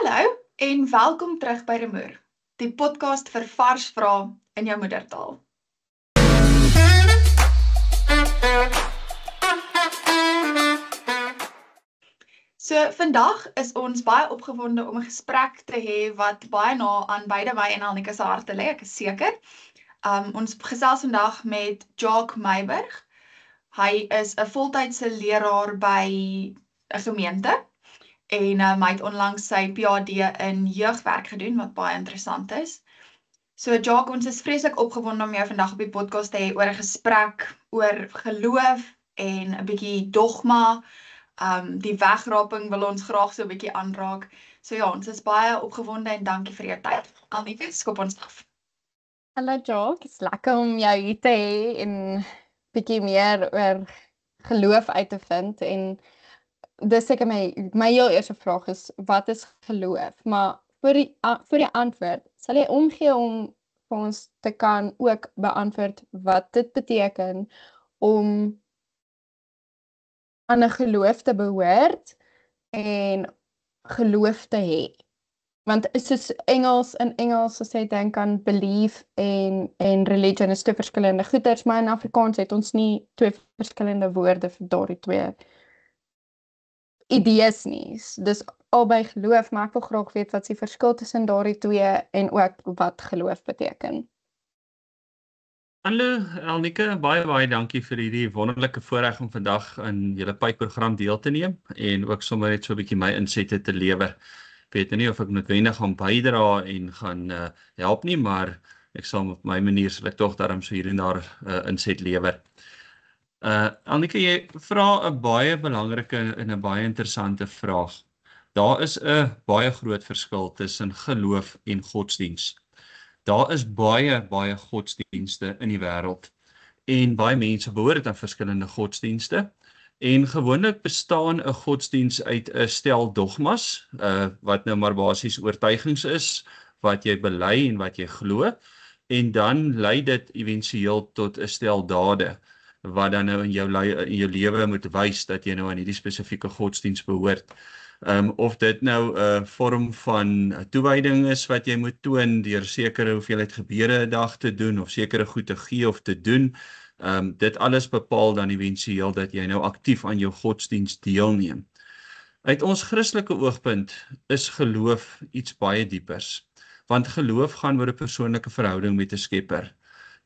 Hallo en welkom terug by Remoer, die podcast vir vars vrae in jou moedertaal. So vandag is ons baie opgewonde om 'n gesprek te hê wat baie na aan beide my en Alnika se harte lê, ek is seker. Ons gesels vandag met Jacques Meiburg. Hy is 'n voltydse leraar by 'n gemeente. En hy het onlangs sy PhD in jeugwerk gedoen, wat baie interessant is. So Jacques, ons is vreeslik opgewonde om jou vandag op die podcast te hê oor 'n gesprek oor geloof en 'n bietjie dogma. Die wegraping wil ons graag so 'n bietjie aanraak. So ja, ons is baie opgewonde en dankie vir jou tyd. Alnika, skop ons af. Hallo Jacques, is lekker om jou hier te hê en bietjie meer oor geloof uit te vind en dis seker my heel eerste vraag is, wat is geloof? Maar vir die antwoord, sal jy omgee om vir ons te kan ook beantwoord wat dit beteken om aan 'n geloof te behoort en geloof te hê? Want soos in Engels as jy dink aan belief en religion is twee verskillende goeders, maar in Afrikaans het ons nie twee verskillende woorde vir daardie twee idees nie. Dis albei geloof, maar ek wil graag weet wat is die verskil tussen daardie twee en ook wat geloof beteken. Hallo Alnika, baie dankie vir hierdie wonderlike voorreg om vandag in julle pyprogram deel te neem en ook sommer net so 'n bietjie my insette te lewer. Ek weet nie of ek noodwendig gaan bydra en gaan help nie, maar ek sal op my manier sal ek tog daarom so hier en daar inset lewer. Alnika, jy vra 'n baie belangrike en 'n baie interessante vraag. Daar is 'n baie groot verskil tussen geloof en godsdiens. Daar is baie godsdienste in die wêreld en baie mense behoort aan verskillende godsdienste. En gewoonlik bestaan 'n godsdiens uit 'n stel dogmas, wat nou maar basies oortuigings is, wat jy bely en wat jy glo, en dan lei dit éventueel tot 'n stel dade, wat dan nou in jou lewe moet wys dat jy nou aan hierdie spesifieke godsdiens behoort. Of dit nou 'n vorm van toewyding is wat jy moet toon deur sekere hoeveelheid gebede 'n dag te doen of sekere goed te gee of te doen. Dit alles bepaal dan éventueel dat jy nou aktief aan jou godsdiens deelneem. Uit ons Christelike oogpunt is geloof iets baie diepers, want geloof gaan oor 'n persoonlike verhouding met 'n Skepper.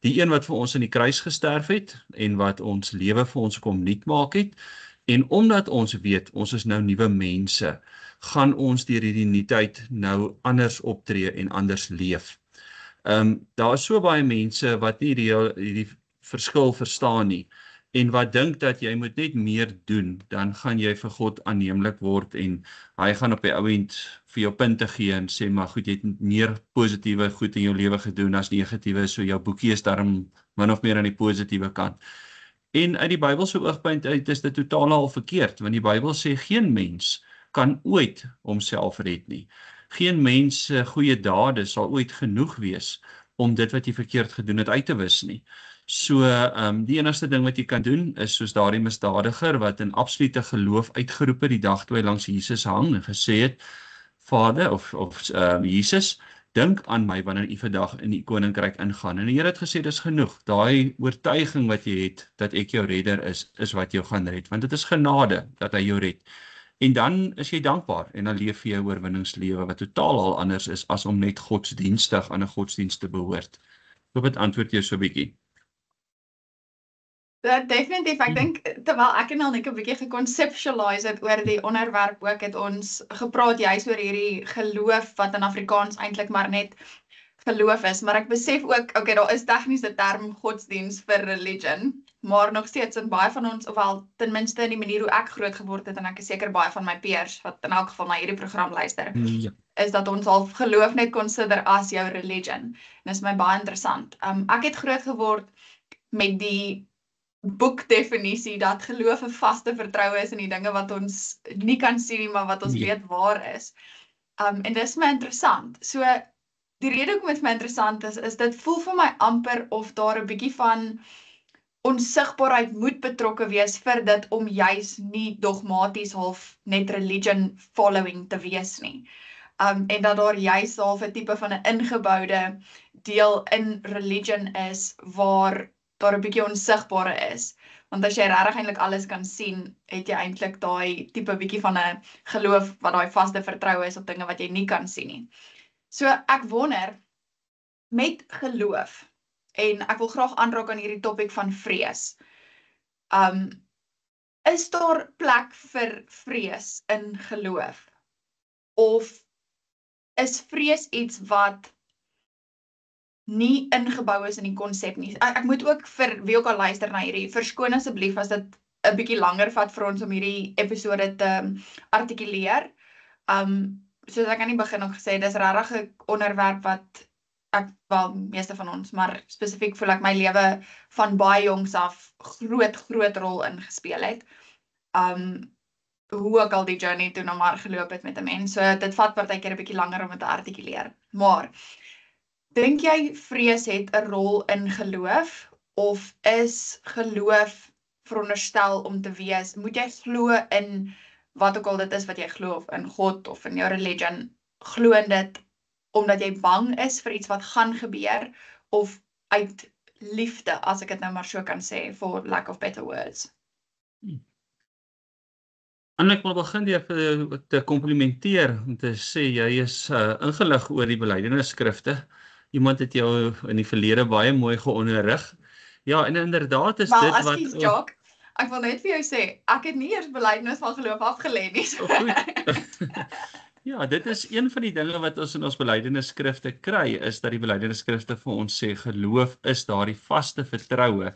Die een wat vir ons in die kruis gesterf het en wat ons lewe vir ons kom nuut maak het. En omdat ons weet, ons is nou nuwe mense, gaan ons deur hierdie nuutheid nou anders optree en anders leef. Daar is so baie mense wat nie hierdie verskil verstaan nie, en wat dink dat jy moet net meer doen, dan gaan jy vir God aanneemlik word, en hy gaan op die ou end vir jou punte gee en sê, maar goed, jy het meer positiewe goed in jou lewe gedoen as negatiewe, so jou boekie is daarom min of meer aan die positiewe kant. En uit die Bybelse oogpunt uit is dit totaal al verkeerd, want die Bybel sê geen mens kan ooit homself red nie. Geen mens se goeie dade sal ooit genoeg wees om dit wat jy verkeerd gedoen het uit te wis nie. So, die enigste ding wat jy kan doen is soos daardie misdadiger wat in absolute geloof uitgeroep het die dag toe hy langs Jesus hang en gesê het, Vader of Jesus, dink aan my wanneer u vandag in die koninkryk ingaan. En die Here het gesê, dis genoeg. Daai oortuiging wat jy het, dat ek jou redder is wat jou gaan red. Want dit is genade dat hy jou red. En dan is jy dankbaar en dan leef jy 'n oorwinningslewe wat totaal al anders is as om net godsdienstig aan 'n godsdienst te behoort. Ek hoop dit antwoord jou so 'n bietjie. Definitief, ek dink, terwyl ek en Alnika 'n bietjie geconceptualize het oor die onderwerp ook, het ons gepraat juis oor hierdie geloof, wat in Afrikaans eintlik maar net geloof is, maar ek besef ook, okay, daar is tegnies 'n term godsdiens vir religion, maar nog steeds in baie van ons, ofwel ten minste in die manier hoe ek groot geword het, en ek is seker baie van my peers, wat in elk geval na hierdie program luister, is dat ons al geloof net consider as jou religion, en dit is my baie interessant. Ek het groot geword met die boekdefinisie dat geloof 'n vaste vertroue is in die dinge wat ons nie kan sien nie, maar wat ons weet waar is. En dis my interessant. So, die rede hoekom dit my interessant is dit voel vir my amper of daar 'n bietjie van onsigbaarheid moet betrokke wees vir dit om juis nie dogmaties half net religion following te wees nie. en dat daar juist half 'n tipe van 'n ingeboude deel in religion is waar daar 'n bietjie onsigbare is. Want as jy regtig eintlik alles kan sien, het jy eintlik daai tipe bietjie van 'n geloof wat daai vaste vertroue is op dinge wat jy nie kan sien nie. So ek wonder met geloof en ek wil graag aanraak aan hierdie topik van vrees. Is daar plek vir vrees in geloof? Of is vrees iets wat nie ingebou is in die konsep nie? Ek moet ook vir wie ook al luister na hierdie, verskoon asseblief as dit 'n bietjie langer vat vir ons om hierdie episode te artikuleer. Soos ek aan die begin ook gesê, dis regtig 'n onderwerp wat wel meeste van ons, maar spesifiek voel ek my lewe van baie jongs af groot rol ingespeel het. Hoe ook al die journey toe nou maar geloop het met 'n mens. So dit vat partykeer 'n bietjie langer om dit te artikuleer. Maar dink jy vrees het 'n rol in geloof of is geloof veronderstel om te wees? Moet jy glo in wat ook al dit is wat jy glo, of in God of in jou religion? Glo in dit omdat jy bang is vir iets wat gaan gebeur of uit liefde, as ek dit nou maar so kan sê, for lack of better words? En ek wil begin deur te komplimenteer om te sê jy is ingelig oor die belydenisskrifte. Iemand het jou in die verlede baie mooi geonderrig. Ja, en inderdaad is dit wat Jacques, ek wil net vir jou sê, ek het nie eers belydenis van geloof afgelê nie. So. Ja, dit is een van die dinge wat ons in ons belydenisskrifte kry, is dat die belydenisskrifte vir ons sê geloof is daardie vaste vertroue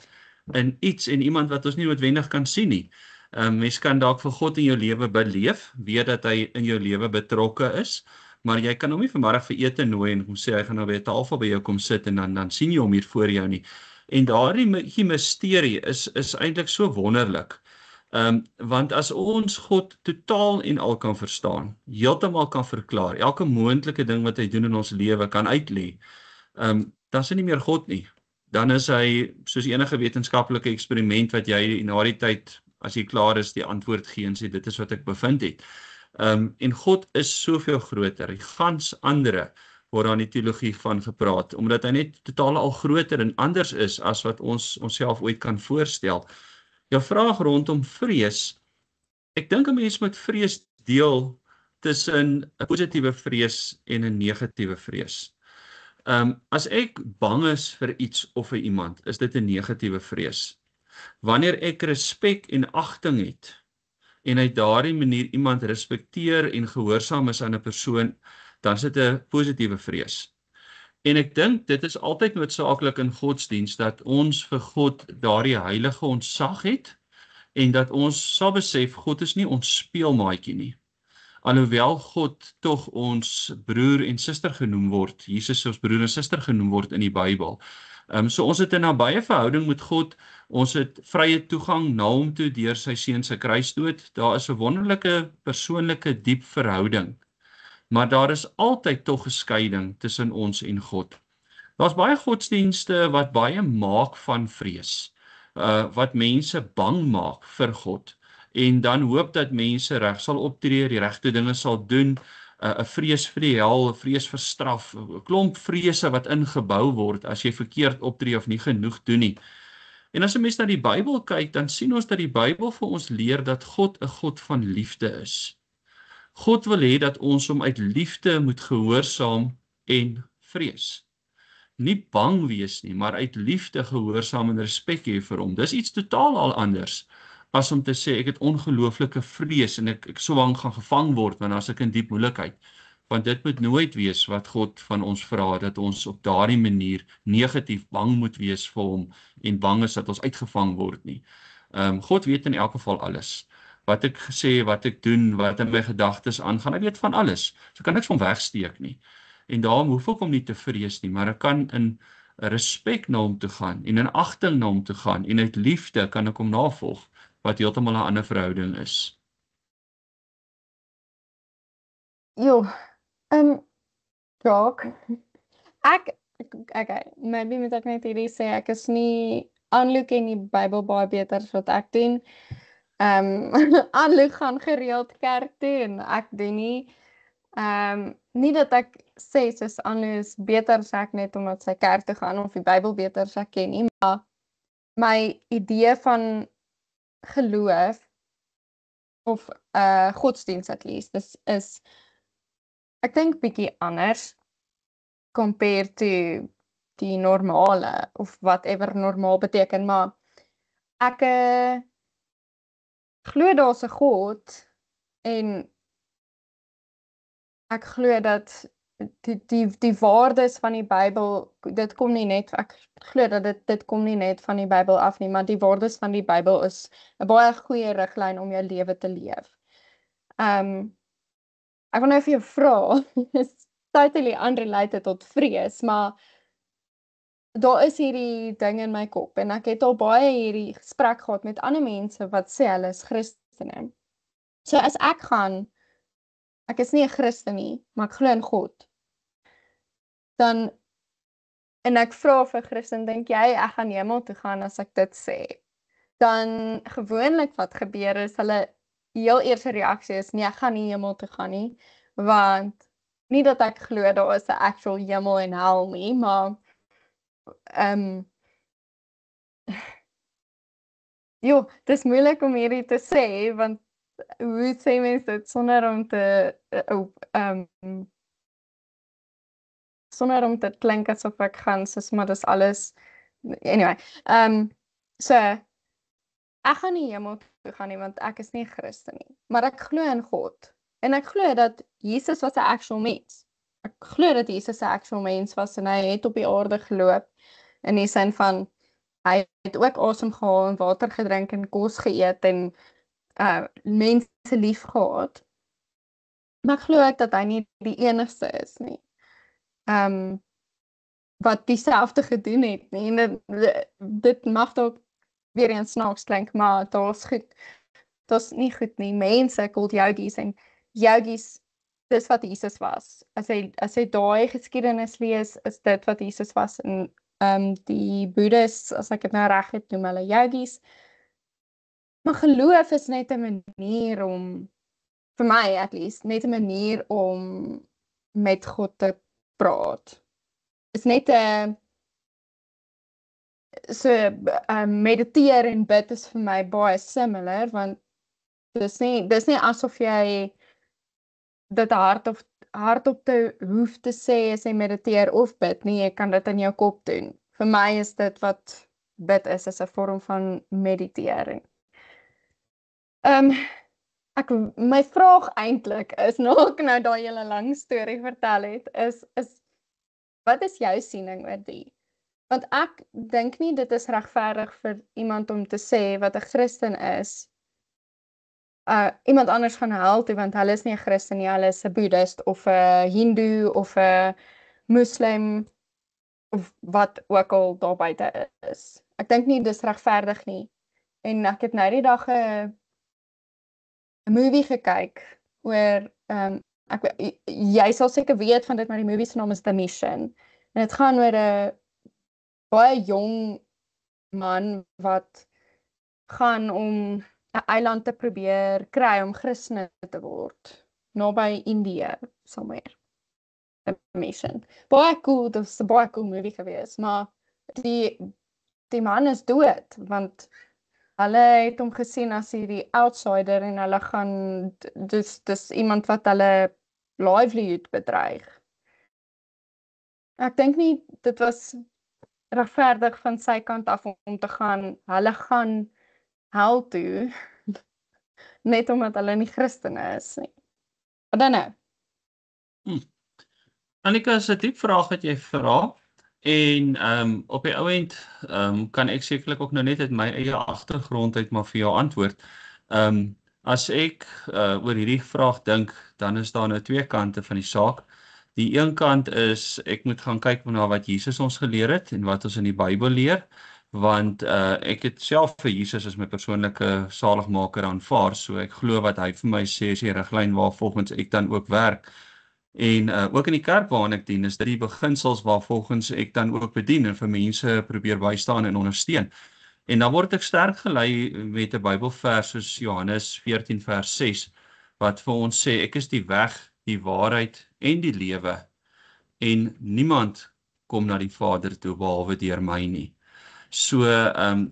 in iets en iemand wat ons nie noodwendig kan sien nie. Mens kan dalk vir God in jou lewe beleef, weet dat hy in jou lewe betrokke is, maar jy kan hom nie vanmiddag vir ete nooi en hom sê hy gaan nou by 'n tafel by jou kom sit en dan sien jy hom hier voor jou nie. En daardie misterie is eintlik so wonderlik. Want as ons God totaal en al kan verstaan, heeltemal kan verklaar, elke moontlike ding wat hy doen in ons lewe kan uitlê, dan is hy nie meer God nie. Dan is hy soos enige wetenskaplike eksperiment wat jy na die tyd, as jy klaar is, die antwoord gee en sê, dit is wat ek bevind het. En God is soveel groter, die gans andere word daar in die teologie van gepraat, omdat hy net totaal al groter en anders is as wat ons onsself ooit kan voorstel. Jou vraag rondom vrees, ek dink 'n mens moet vrees deel tussen 'n positiewe vrees en 'n negatiewe vrees. As ek bang is vir iets of vir iemand, is dit 'n negatiewe vrees. Wanneer ek respek en agting het, en uit daardie manier iemand respekteer en gehoorsaam is aan 'n persoon, dan is dit 'n positiewe vrees. En ek dink dit is altyd noodsaaklik in godsdienst dat ons vir God daardie heilige ontsag het en dat ons sal besef God is nie ons speelmaatjie nie. Alhoewel God tog ons broer en suster genoem word, Jesus ons broer en suster genoem word in die Bybel. So ons het 'n nabye verhouding met God, ons het vrye toegang na hom toe deur sy seun se kruisdood. Daar is 'n wonderlike persoonlike diep verhouding. Maar daar is altyd tog 'n skeiding tussen ons en God. Daar's baie godsdienste wat baie maak van vrees, wat mense bang maak vir God, en dan hoop dat mense reg sal optree, die regte dinge sal doen, 'n vrees vir die hel, 'n vrees vir straf, 'n klomp vrese wat ingebou word as jy verkeerd optree of nie genoeg doen nie. En as 'n mens na die Bybel kyk, dan sien ons dat die Bybel vir ons leer dat God 'n God van liefde is. God wil hê dat ons hom uit liefde moet gehoorsaam en vrees. Nie bang wees nie, maar uit liefde gehoorsaam en respek hê vir hom. Dis iets totaal al anders as om te sê ek het ongelooflike vrees en ek so bang gaan gevang word wanneer as ek in diep moeilikheid. Want dit moet nooit wees wat God van ons vra, dat ons op daardie manier negatief bang moet wees vir hom en bang is dat ons uitgevang word nie. God weet in elk geval alles. Wat ek sê, wat ek doen, wat in my gedagtes aangaan, hy weet van alles. So kan niks van wegsteek nie. En daarom hoef ek hom nie te vrees nie, maar ek kan in respek na hom toe gaan, en in agting na hom toe gaan, en uit liefde kan ek hom navolg, wat heeltemal 'n ander verhouding is. Jacques, maybe moet ek net hierdie sê, ek is nie, Aanloek en die Bybel baie beter as wat ek doen. Aanloek gaan gereeld kerk toe en ek doen nie. nie dat ek sê soos Anne is beter as ek net omdat sy kerk toe gaan of die Bybel beter as ek ken nie, maar my idee van geloof of godsdienst at least is ek dink bietjie anders compare to die normale of whatever normaal beteken, maar ek glo daar's 'n God en ek glo dat die waardes van die Bybel, dit kom nie net, ek glo dat dit kom nie net van die Bybel af nie, maar die waardes van die Bybel is 'n baie goeie riglyn om jou lewe te leef. Ek wil nou vir jou vra, is totally unrelated tot vrees, maar daar is hierdie ding in my kop en ek het al baie hierdie gesprek gehad met ander mense wat sê hulle is Christene. So as ek is nie 'n Christen nie, maar ek glo in God. Dan en ek vra vir Christen, dink jy ek gaan hemel toe gaan as ek dit sê? Dan gewoonlik wat gebeur is hulle heel eerste reaksie is nee, ek gaan nie hemel toe gaan nie, want nie dat ek glo daar is 'n actual hemel en hel nie, maar dis moeilik om hierdie te sê, want hoe sê mens dit sonder om te sonder om te klink asof ek gaan soos maar dis alles anyway. So ek gaan nie hemel toe gaan nie want ek is nie Christen nie, maar ek glo in God en ek glo dat Jesus was 'n actual mens. Ek glo dat Jesus 'n actual mens was en hy het op die aarde geloop in die sin van hy het ook asem gehaal en water gedrink en kos geëet en mense lief gehad. Maar ek glo ek dat hy nie die enigste is nie. Wat dieselfde gedoen het nie. En dit mag dalk weer eens snaaks klink, maar daar's nie goed nie. Mense called yogis en yogis, dis wat Jesus was. As hy daai geskiedenis lees, is dit wat Jesus was. En die Boeddhists, as ek dit nou reg het, noem hulle yogis. Maar geloof is net 'n manier om, vir my at least, net 'n manier om met God te praat. Is net 'n mediteer en bid is vir my baie similar, want dis nie asof jy dit hardop te hoef te sê as jy mediteer of bid nie, jy kan dit in jou kop doen. Vir my is dit wat bid is 'n vorm van meditering. My vraag eintlik is, nou ek nou daai hele lang storie vertel het, is wat is jou siening oor die? Want ek dink nie dit is regverdig vir iemand om te sê wat 'n Christen is, iemand anders gaan hel toe, want hulle is nie 'n Christen nie, hulle is 'n Boeddhist of 'n Hindu of 'n Muslim of wat ook al daar buite is. Ek dink nie dis regverdig nie. En ek het nou die dag 'n movie gekyk oor jy sal seker weet van dit, maar die movie se naam is The Mission. En dit gaan oor 'n baie jong man wat gaan om 'n eiland te probeer kry om Christen te word, naby Indië somewhere. The Mission. Baie cool, dit was 'n baie cool movie gewees, maar die man is dood, want hulle het hom gesien as hierdie outsider en hulle gaan, dis iemand wat hulle livelihood bedreig. Ek dink nie dit was regverdig van sy kant af om te gaan, hulle gaan hel toe, net omdat hulle nie Christene is nie. I don't know. Annika, is 'n diep vraag wat jy vra. En op die ou end kan ek sekerlik ook nou net uit my eie agtergrond uit maar vir jou antwoord. As ek oor hierdie vraag dink, dan is daar nou twee kante van die saak. Die een kant is, ek moet gaan kyk na wat Jesus ons geleer het en wat ons in die Bybel leer, want ek het self vir Jesus as my persoonlike saligmaker aanvaar, so ek glo wat hy vir my sê is die riglyn waarvolgens ek dan ook werk. En ook in die kerk waarin ek dien, is dit die beginsels waarvolgens ek dan ook bedien en vir mense probeer bystaan en ondersteun. En dan word ek sterk gelei met 'n Bybelvers soos Johannes 14 vers 6, wat vir ons sê, ek is die weg, die waarheid en die lewe, en niemand kom na die Vader toe behalwe deur my nie. So,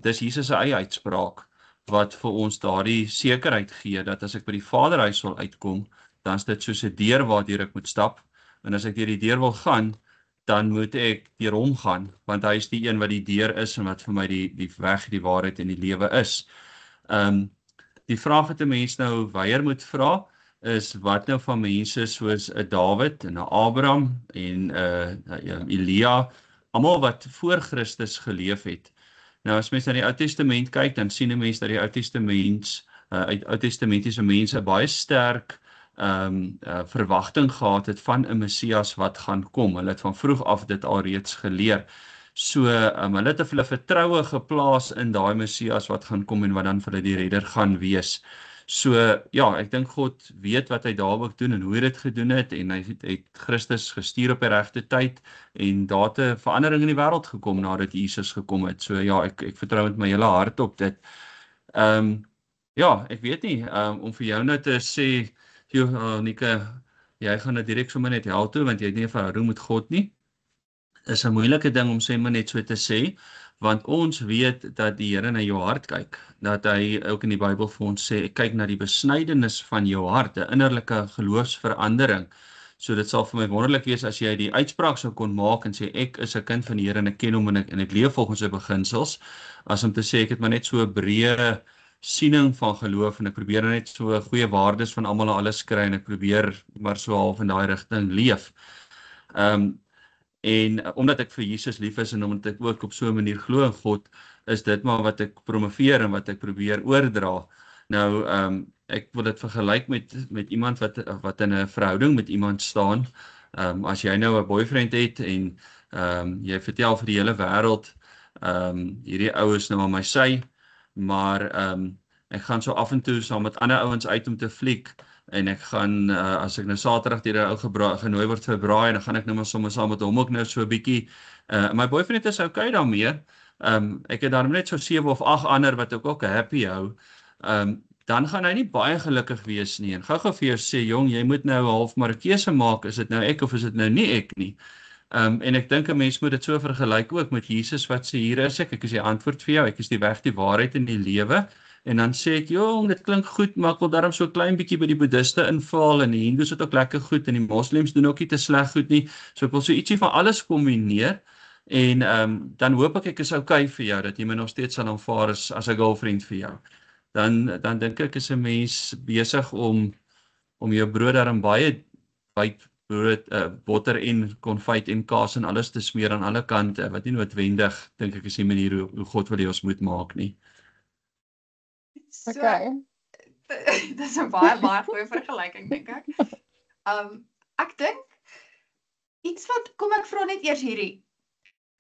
dis Jesus se eie uitspraak wat vir ons daardie sekerheid gee dat as ek by die Vaderhuis wil uitkom, dan is dit soos 'n deur waardeur ek moet stap, en as ek deur die deur wil gaan, dan moet ek deur hom gaan, want hy is die een wat die deur is en wat vir my die weg, die waarheid en die lewe is. Die vraag wat 'n mens nou weier moet vra, is wat nou van mense soos 'n Dawid en 'n Abraham en Elia, almal wat voor Christus geleef het. Nou as mens na die Ou Testament kyk, dan sien 'n mens dat die Ou Testamentiese mense baie sterk verwagting gehad het van 'n Messias wat gaan kom. Hulle het van vroeg af dit alreeds geleer. So, hulle het hulle vertroue geplaas in daai Messias wat gaan kom en wat dan vir hulle die redder gaan wees. So, ja, ek dink God weet wat hy daar ook doen en hoe hy dit gedoen het, en hy het Christus gestuur op die regte tyd, en daar het 'n verandering in die wêreld gekom nadat Jesus gekom het. So ja, ek vertrou met my hele hart op dit. Ja, ek weet nie, om vir jou nou te sê, Nika, jy gaan nou direk sommer net hel toe, want jy het nie 'n verhouding met God nie. Is 'n moeilike ding om maar net so te sê, want ons weet dat die Here na jou hart kyk, dat hy ook in die Bybel vir ons sê, kyk na die besnydenis van jou hart, 'n innerlike geloofsverandering. So dit sal vir my wonderlik wees as jy die uitspraak sou kon maak en sê, ek is 'n kind van die Here en ek ken hom en ek leef volgens sy beginsels, as om te sê, ek het maar net so 'n breë siening van geloof en ek probeer net so goeie waardes van almal en alles kry en ek probeer maar so half in daai rigting leef. En omdat ek vir Jesus lief is en omdat ek ook op so 'n manier glo in God, is dit maar wat ek promoveer en wat ek probeer oordra. Nou, ek wil dit vergelyk met iemand wat in 'n verhouding met iemand staan. As jy nou 'n boyfriend het en jy vertel vir die hele wêreld, hierdie ou is nou aan my sy, maar ek gaan so af en toe saam met ander ouens uit om te fliek, en ek gaan, as ek nou Saterdag deur 'n ou genooi word vir braai, dan gaan ek nou maar sommer saam met hom ook nou so 'n bietjie, my boyfriend is okay daarmee, ek het daarom net so 7 of 8 ander wat ek ook happy hou, dan gaan hy nie baie gelukkig wees nie, en gou-gou vir jou sê, jong, jy moet nou half maar 'n keuse maak, is dit nou ek of is dit nou nie ek nie? En ek dink 'n mens moet dit so vergelyk ook met Jesus wat sê, hier is ek is die antwoord vir jou, ek is die weg, die waarheid en die lewe. En dan sê ek, jong, dit klink goed, maar ek wil daarom so 'n klein bietjie by die boeddhiste inval, en die hindoes het ook lekker goed, en die moslems doen ook nie te sleg goed nie. So ek wil so ietsie van alles kombineer, en dan hoop ek is okay vir jou, dat jy my nog steeds sal aanvaar as 'n girlfriend vir jou. Dan dink ek is 'n mens besig om jou brood daarin baie wyd brood, botter en konfyt en kaas en alles te smeer aan alle kante, wat nie noodwendig, dink ek, is die manier hoe God wil hê ons moet maak nie. So, Okay. dit is 'n baie goeie vergelyking, dink ek. Ek dink, kom ek vra net eers hierdie,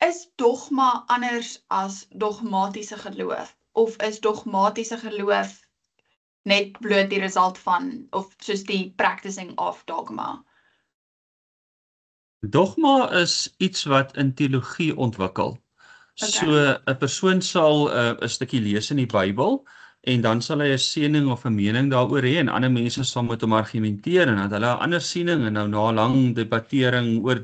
is dogma anders as dogmatiese geloof? Of is dogmatiese geloof net bloot die result van, of soos die practicing of dogma? Dogma is iets wat in teologie ontwikkel. So 'n persoon sal 'n stukkie lees in die Bybel, en dan sal hy 'n siening of 'n mening daaroor hê, en ander mense sal met hom argumenteer, en dan hulle 'n ander siening, en nou na lang debattering oor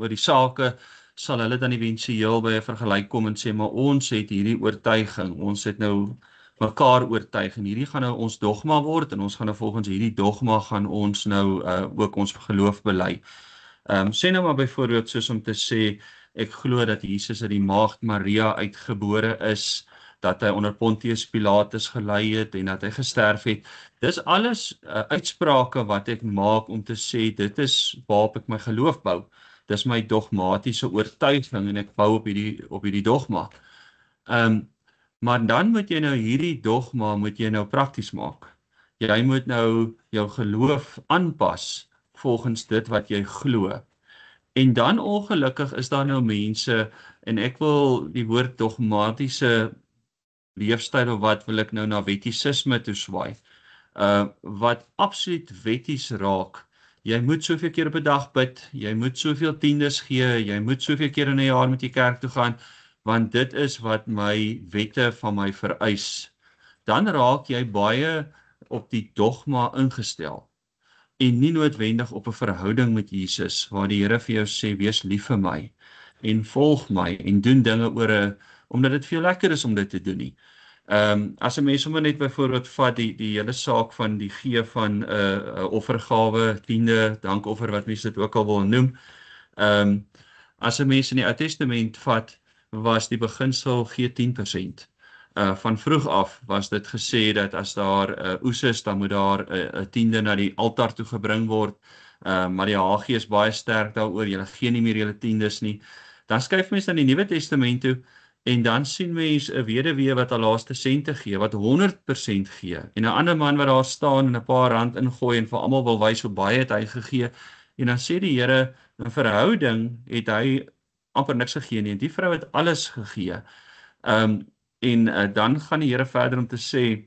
die sake, sal hulle dan éventueel by 'n vergelyk kom en sê, maar ons het hierdie oortuiging, ons het nou mekaar oortuig, en hierdie gaan nou ons dogma word, en ons gaan nou volgens hierdie dogma gaan ons nou ook ons geloof bely. Sê nou maar byvoorbeeld soos om te sê, ek glo dat Jesus uit die maagd Maria uitgebore is, dat hy onder Pontius Pilatus gelei het en dat hy gesterf het. Dis alles uitsprake wat ek maak om te sê, dit is waarop ek my geloof bou. Dis my dogmatiese oortuiging en ek bou op hierdie dogma. Maar dan moet jy nou hierdie dogma prakties maak. Jy moet nou jou geloof aanpas volgens dit wat jy glo. En dan ongelukkig is daar nou mense, en ek wil die woord dogmatiese leefstyl of wat wil ek nou na wettisisme toe swaai, wat absoluut wetties raak. Jy moet soveel keer op 'n dag bid, jy moet soveel tiendes gee, jy moet soveel keer in 'n jaar met die kerk toe gaan, want dit is wat my wette van my vereis. Dan raak jy baie op die dogma ingestel. en nie noodwendig op 'n verhouding met Jesus, waar die Here vir jou sê, wees lief vir my, en volg my, en doen dinge omdat dit vir jou lekker is om dit te doen nie. As 'n mens sommer net byvoorbeeld vat die hele saak van die gee van 'n offergawe, tiende, dankoffer, wat mense dit ook al wil noem. As 'n mens in die Ou Testament vat, was die beginsel gee 10%. Van vroeg af was dit gesê dat as daar oes is, dan moet daar 'n tiende na die altaar toe gebring word. Maar die Haggai is baie sterk daaroor, julle gee nie meer julle tiendes nie. Dan skryf mens na die Nuwe Testament toe, en dan sien mens 'n weduwee wat haar laaste sente gee, wat 100% gee, en 'n ander man wat daar staan en 'n paar rand ingooi en vir almal wil wys hoe baie het hy gegee. En dan sê die Here, in verhouding het hy amper niks gegee nie, en die vrou het alles gegee. Dan gaan die Here verder om te sê,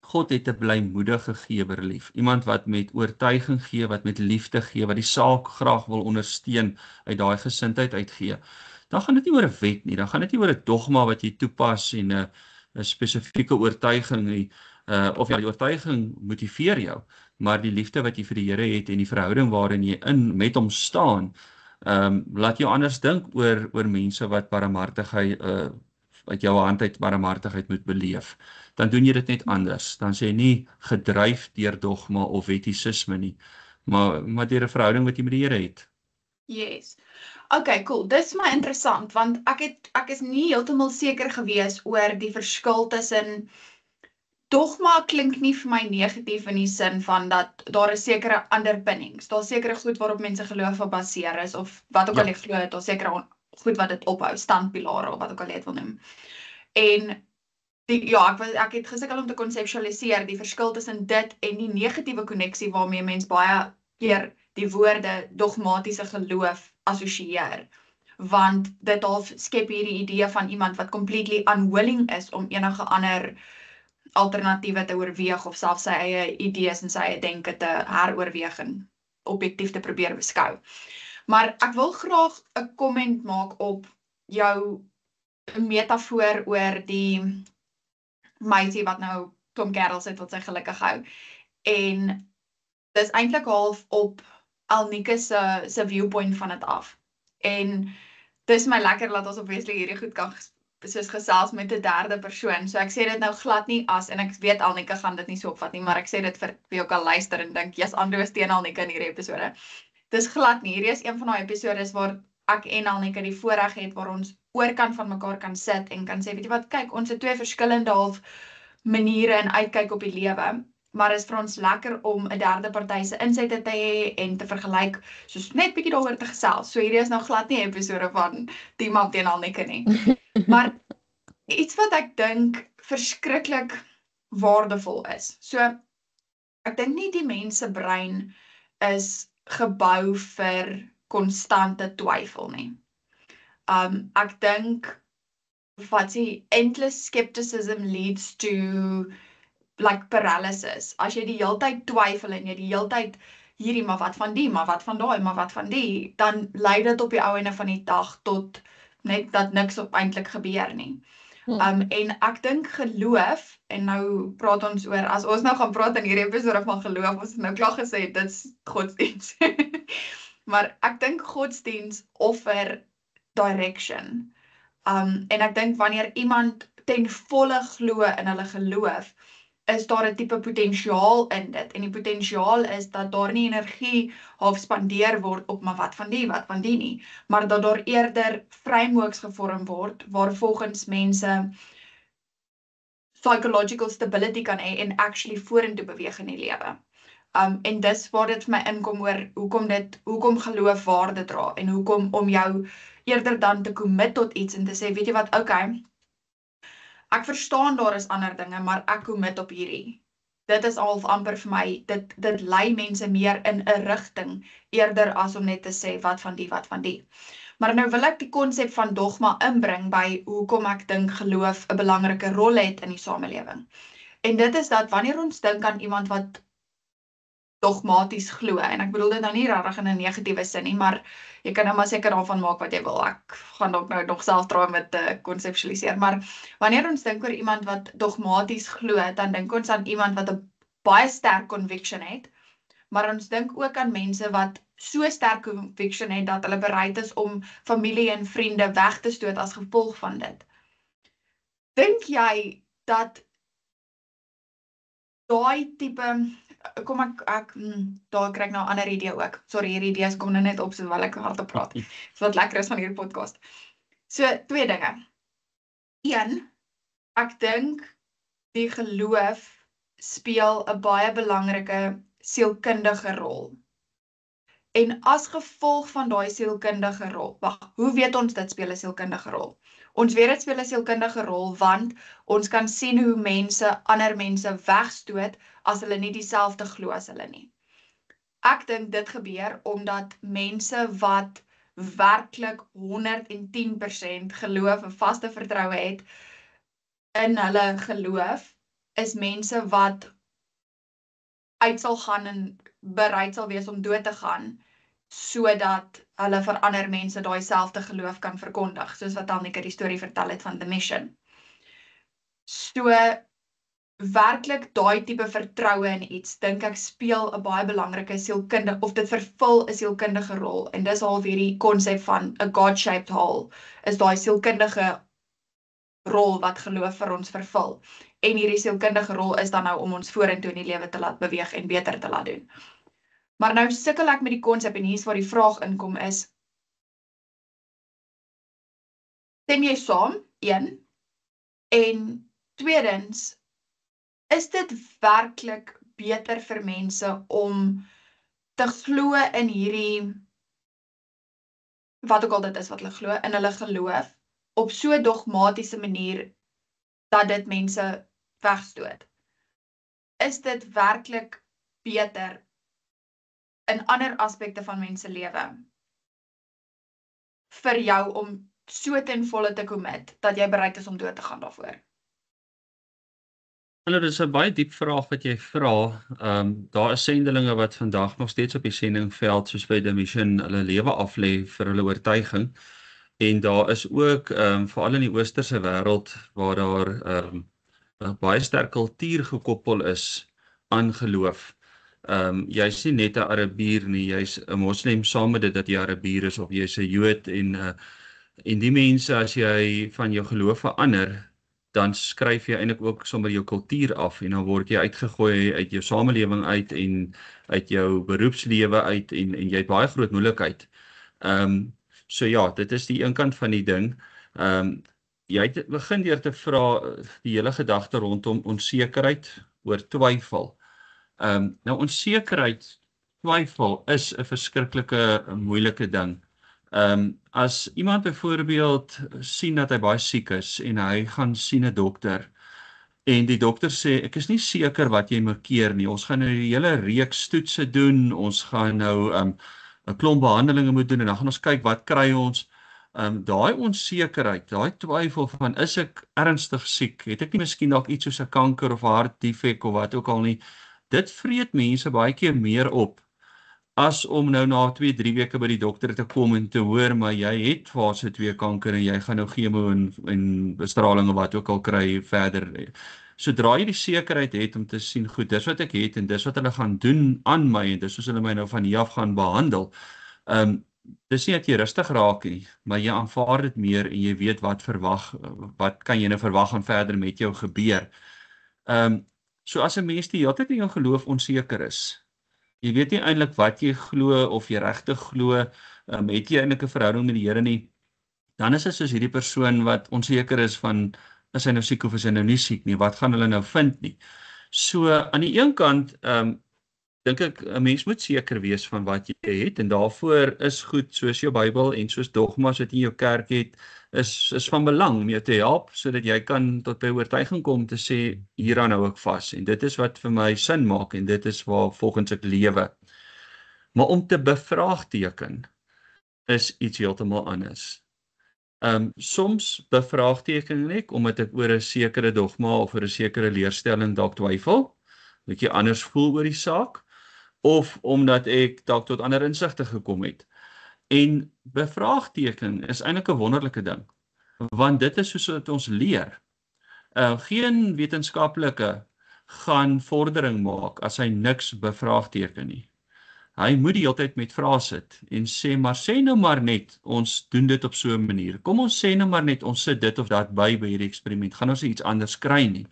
God het 'n blymoedige gewer lief. Iemand wat met oortuiging gee, wat met liefde gee, wat die saak graag wil ondersteun, uit daai gesindheid uitgee. Dan gaan dit nie oor 'n wet nie, dan gaan dit nie oor 'n dogma wat jy toepas en 'n spesifieke oortuiging nie, of die oortuiging motiveer jou, maar die liefde wat jy vir die Here het en die verhouding waarin jy met hom staan, laat jou anders dink oor mense wat barmhartigheid uit jou hand uit barmhartigheid moet beleef. Dan doen jy dit net anders. Dan sê jy nie gedryf deur dogma of wettisisme nie, maar deur 'n verhouding wat jy met die Here het. Yes. Okay, cool. Dis my interessant, want ek is nie heeltemal seker gewees oor die verskil tussen dogma klink nie vir my negatief in die sin van dat daar is sekere underpinnings, daar is sekere goed waarop mense geloof gebaseer is, of wat ook al jy glo, daar is sekere goed wat dit ophou, standpilare of wat ook al jy dit wil noem. En ek het gesukkel om te konseptualiseer die verskil tussen dit en die negatiewe koneksie waarmee mens baie keer die woorde dogmatiese geloof assosieer, want dit half skep hierdie idee van iemand wat completely unwilling is om enige ander alternatiewe te oorweeg of selfs sy eie idees en sy eie denke te heroorweeg en objektief te probeer beskou. Maar ek wil graag 'n comment maak op jou metafoor oor die meisie wat nou klomp kerels het wat sy gelukkig hou. En dis eintlik half op Alnike se viewpoint van dit af. En dis my lekker dat ons obviously hierdie goed kan soos gesels met 'n derde persoon. So ek sê dit nou glad nie as, en ek weet Alnike gaan dit nie so opvat nie, maar ek sê dit vir wie ook al luister en dink, yes, Andrew is teen Alnike in hierdie episode. Dis glad nie, hierdie is een van daai episodes waar ek en Alnike die voorreg het, waar ons oorkant van mekaar kan sit en kan sê, weet jy wat, kyk, ons het twee verskillende half maniere en uitkyk op die lewe, maar is vir ons lekker om 'n derde party se insette te hê en te vergelyk, soos net bietjie daaroor te gesels. So hierdie is nou glad nie 'n episode van Team Up teen Alnike nie. Maar iets wat ek dink verskriklik waardevol is. So ek dink nie die mens se brein is gebou vir konstante twyfel nie. Ek dink wat sê endless skepticism leads to like paralysis. As jy die heeltyd twyfel en jy die heeltyd hierdie, maar wat van die, maar wat van daai, maar wat van die, dan lei dit op die ou einde van die dag tot net dat niks op eintlik gebeur nie. En ek dink geloof, en nou praat ons oor, as ons nou gaan praat in hierdie episode van geloof, ons het nou klaar gesê, dit is godsdiens. Maar ek dink godsdiens offer direction. En ek dink wanneer iemand ten volle glo in hulle geloof, is daar 'n tipe potensiaal in dit. En die potensiaal is dat daar nie energie half spandeer word op maar wat van die nie, maar dat daar eerder frameworks gevorm word waar volgens mense psychological stability kan hê en actually vorentoe beweeg in die lewe. En dis waar dit vir my inkom oor hoekom geloof waarde dra en hoekom om jou eerder dan te commit tot iets en te sê, weet jy wat, okay, ek verstaan daar is ander dinge, maar ek commit op hierdie. Dit is half amper vir my, dit lei mense meer in 'n rigting, eerder as om net te sê, wat van die. Maar nou wil ek die konsep van dogma inbring by hoekom ek dink geloof 'n belangrike rol het in die samelewing. En dit is dat wanneer ons dink aan iemand wat dogmaties glo, en ek bedoel dit nou nie regtig in 'n negatiewe sin nie, maar jy kan nou maar seker daarvan maak wat jy wil. Ek gaan dalk nou nog self draai met konseptualiseer, maar wanneer ons dink oor iemand wat dogmaties glo, dan dink ons aan iemand wat 'n baie sterk conviction het, maar ons dink ook aan mense wat so sterk conviction het dat hulle bereid is om familie en vriende weg te stoot as gevolg van dit. Dink jy dat daai tipe, kom daar kry ek nou 'n ander idee ook. Sorry, hierdie idees kom nou net op terwyl ek hardop praat. So wat lekker is van hierdie podcast. So, 2 dinge. 1, ek dink die geloof speel 'n baie belangrike sielkundige rol. En as gevolg van daai sielkundige rol, hoe weet ons dit speel 'n sielkundige rol? Ons weet dit speel 'n sielkundige rol want ons kan sien hoe mense ander mense wegstoot as hulle nie dieselfde glo as hulle nie. Ek dink dit gebeur omdat mense wat werklik 110% geloof en vaste vertroue het in hulle geloof, is mense wat uit sal gaan en bereid sal wees om dood te gaan, sodat hulle vir ander mense daai selfde geloof kan verkondig, soos wat Anneke die storie vertel het van The Mission. So, werklik daai tipe vertroue in iets, dink ek speel 'n baie belangrike sielkundige, of dit vervul 'n sielkundige rol, en dis half hierdie konsep van 'n God-shaped hole, is daai sielkundige rol wat geloof vir ons vervul. En hierdie sielkundige rol is dan nou om ons vorentoe in die lewe te laat beweeg en beter te laat doen. Maar nou sukkel ek met die konsep en hier's waar die vraag inkom is, stem jy saam, 1, en tweedens, is dit werklik beter vir mense om te glo in hierdie, wat ook al dit is wat hulle glo, in hulle geloof, op so 'n dogmatiese manier, dat dit mense wegstoot? Is dit werklik beter in ander aspekte van mense lewe vir jou om so ten volle te commit, dat jy bereid is om dood te gaan daarvoor? Dit is 'n baie diep vraag wat jy vra. Daar is sendelinge wat vandag nog steeds op die sendingveld, soos by The Mission, hulle lewe aflê vir hulle oortuiging. En daar is ook, veral in die oosterse wêreld, waar daar 'n baie sterk kultuur gekoppel is aan geloof. Jy's nie net 'n Arabier nie, jy's 'n moslim saam met dit dat jy Arabier is, of jy's 'n Jood, en die mense, as jy van jou geloof verander, dan skryf jy eintlik ook sommer jou kultuur af, en dan word jy uitgegooi uit jou samelewing uit, en uit jou beroepslewe uit, en jy het baie groot moeilikheid. So ja, dit is die een kant van die ding. Jy het begin deur te vra die hele gedagte rondom onsekerheid oor twyfel. Nou onsekerheid, twyfel is 'n verskriklike moeilike ding. As iemand byvoorbeeld sien dat hy baie siek is en hy gaan sien 'n dokter, en die dokter sê, ek is nie seker wat jy moet keer nie, ons gaan nou die hele reeks toetse doen, ons gaan nou 'n klomp behandelinge moet doen, en dan gaan ons kyk wat kry ons. Daai onsekerheid, daai twyfel van, is ek ernstig siek, het ek nie miskien dalk iets soos 'n kanker of 'n hartdefek of wat ook al nie, dit vreet mense baie keer meer op, as om nou na 2-3 weke by die dokter te kom en te hoor, maar jy het fase 2 kanker en jy gaan nou chemo en bestraling of wat ook al kry verder. Sodra jy die sekerheid het om te sien, goed, dis wat ek het en dis wat hulle gaan doen aan my, en dis soos hulle my nou van hier af gaan behandel. Dis nie dat jy rustig raak nie, maar jy aanvaar dit meer en jy weet wat kan jy nou verwag gaan verder met jou gebeur. So as 'n mens die hele tyd in jou geloof onseker is, jy weet nie eintlik wat jy glo of jy regtig glo, het jy eintlik 'n verhouding met die Here nie, dan is dit soos hierdie persoon wat onseker is van, is hy nou siek of is hy nou nie siek nie, wat gaan hulle nou vind nie. So aan die een kant, dink ek, 'n mens moet seker wees van wat jy het, en daarvoor is goed soos jou Bybel en soos dogmas wat jy in jou kerk het, is van belang om jou te help, sodat jy kan tot by oortuiging kom te sê, hieraan hou ek vas, en dit is wat vir my sin maak, en dit is waar volgens ek lewe. Maar om te bevraagteken is iets heeltemal anders. Soms bevraagteken ek, omdat ek oor 'n sekere dogma of oor 'n sekere leerstelling dalk twyfel, dat jy anders voel oor die saak, of omdat ek dalk tot ander insigte gekom het. En bevraagteken is eintlik 'n wonderlike ding, want dit is soos wat ons leer. Geen wetenskaplike gaan vordering maak as hy niks bevraagteken nie. Hy moet die hele tyd met vrae sit en sê, maar sê nou maar net, ons doen dit op so 'n manier. Kom ons sê nou maar net, ons sit dit of dat by hierdie eksperiment. Gaan ons iets anders kry nie.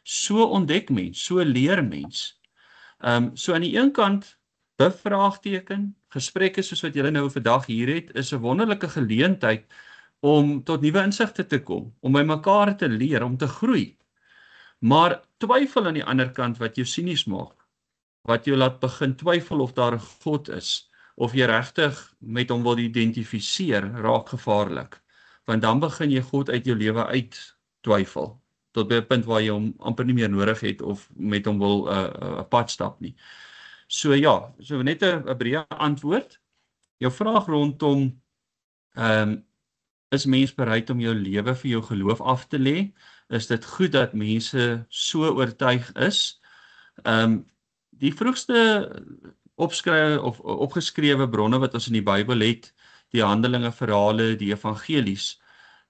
So ontdek mens, so leer mens. So aan die een kant, bevraagteken, gesprekke soos wat julle nou vandag hier het, is 'n wonderlike geleentheid om tot nuwe insigte te kom, om by mekaar te leer, om te groei. Maar twyfel aan die ander kant wat jou sinies maak, wat jou laat begin twyfel of daar 'n God is, of jy regtig met hom wil identifiseer, raak gevaarlik. Want dan begin jy God uit jou lewe uit twyfel, tot by 'n punt waar jy hom amper nie meer nodig het of met hom wil 'n pad stap nie. So ja, so net 'n breë antwoord. Jou vraag rondom is mens bereid om jou lewe vir jou geloof af te lê? Is dit goed dat mense so oortuig is? Die vroegste opgeskrewe bronne wat ons in die Bybel het, die Handelinge, verhale, die evangelies,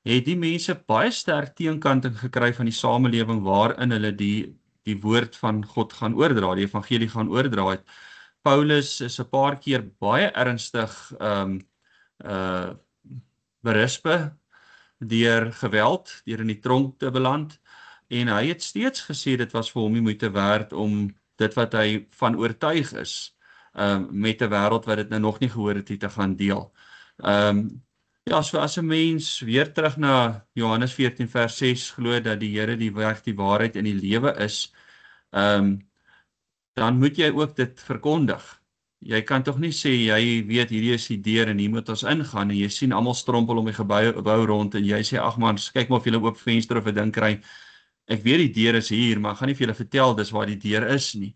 het die mense baie sterk teenkanting gekry van die samelewing waarin hulle die woord van God gaan oordra, die evangelie gaan oordra het. Paulus is 'n paar keer baie ernstig berispe deur geweld, deur in die tronk te beland, en hy het steeds gesê dit was vir hom die moeite werd om dit wat hy van oortuig is, met 'n wêreld wat dit nou nog nie gehoor het, te gaan deel. Ja, so as 'n mens weer terug na Johannes 14 vers 6 glo dat die Here die weg, die waarheid en die lewe is, dan moet jy ook dit verkondig. Jy kan tog nie sê, jy weet hierdie is die deur en hier moet ons ingaan, en jy sien almal strompel om die gebou rond, en jy sê, ag man, kyk maar of jy 'n oop venster of 'n ding kry. Ek weet die deur is hier, maar ek gaan nie vir julle vertel dis waar die deur is nie.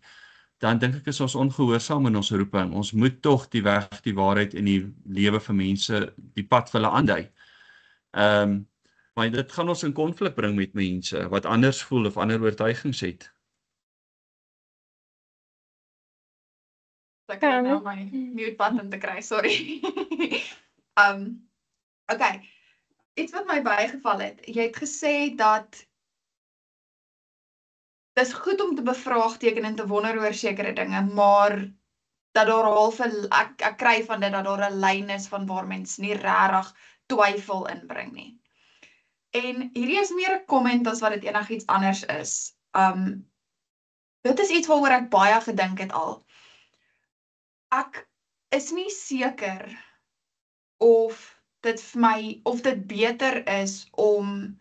Dan dink ek is ons ongehoorsaam in ons roeping. Ons moet tog die weg, die waarheid en die lewe vir mense, die pad vir hulle aandui. Maar dit gaan ons in konflik bring met mense wat anders voel of ander oortuigings het. Ek het nou my mute button te kry, sorry. Okay, iets wat my bygeval het, jy het gesê dat dis goed om te bevraagteken en te wonder oor sekere dinge, maar dat daar half ek kry van dit dat daar 'n lyn is van waar mens nie regtig twyfel inbring nie. En hierdie is meer 'n comment as wat dit enigiets anders is. Dit is iets waaroor ek baie gedink het al. Ek is nie seker of dit vir my, of dit beter is om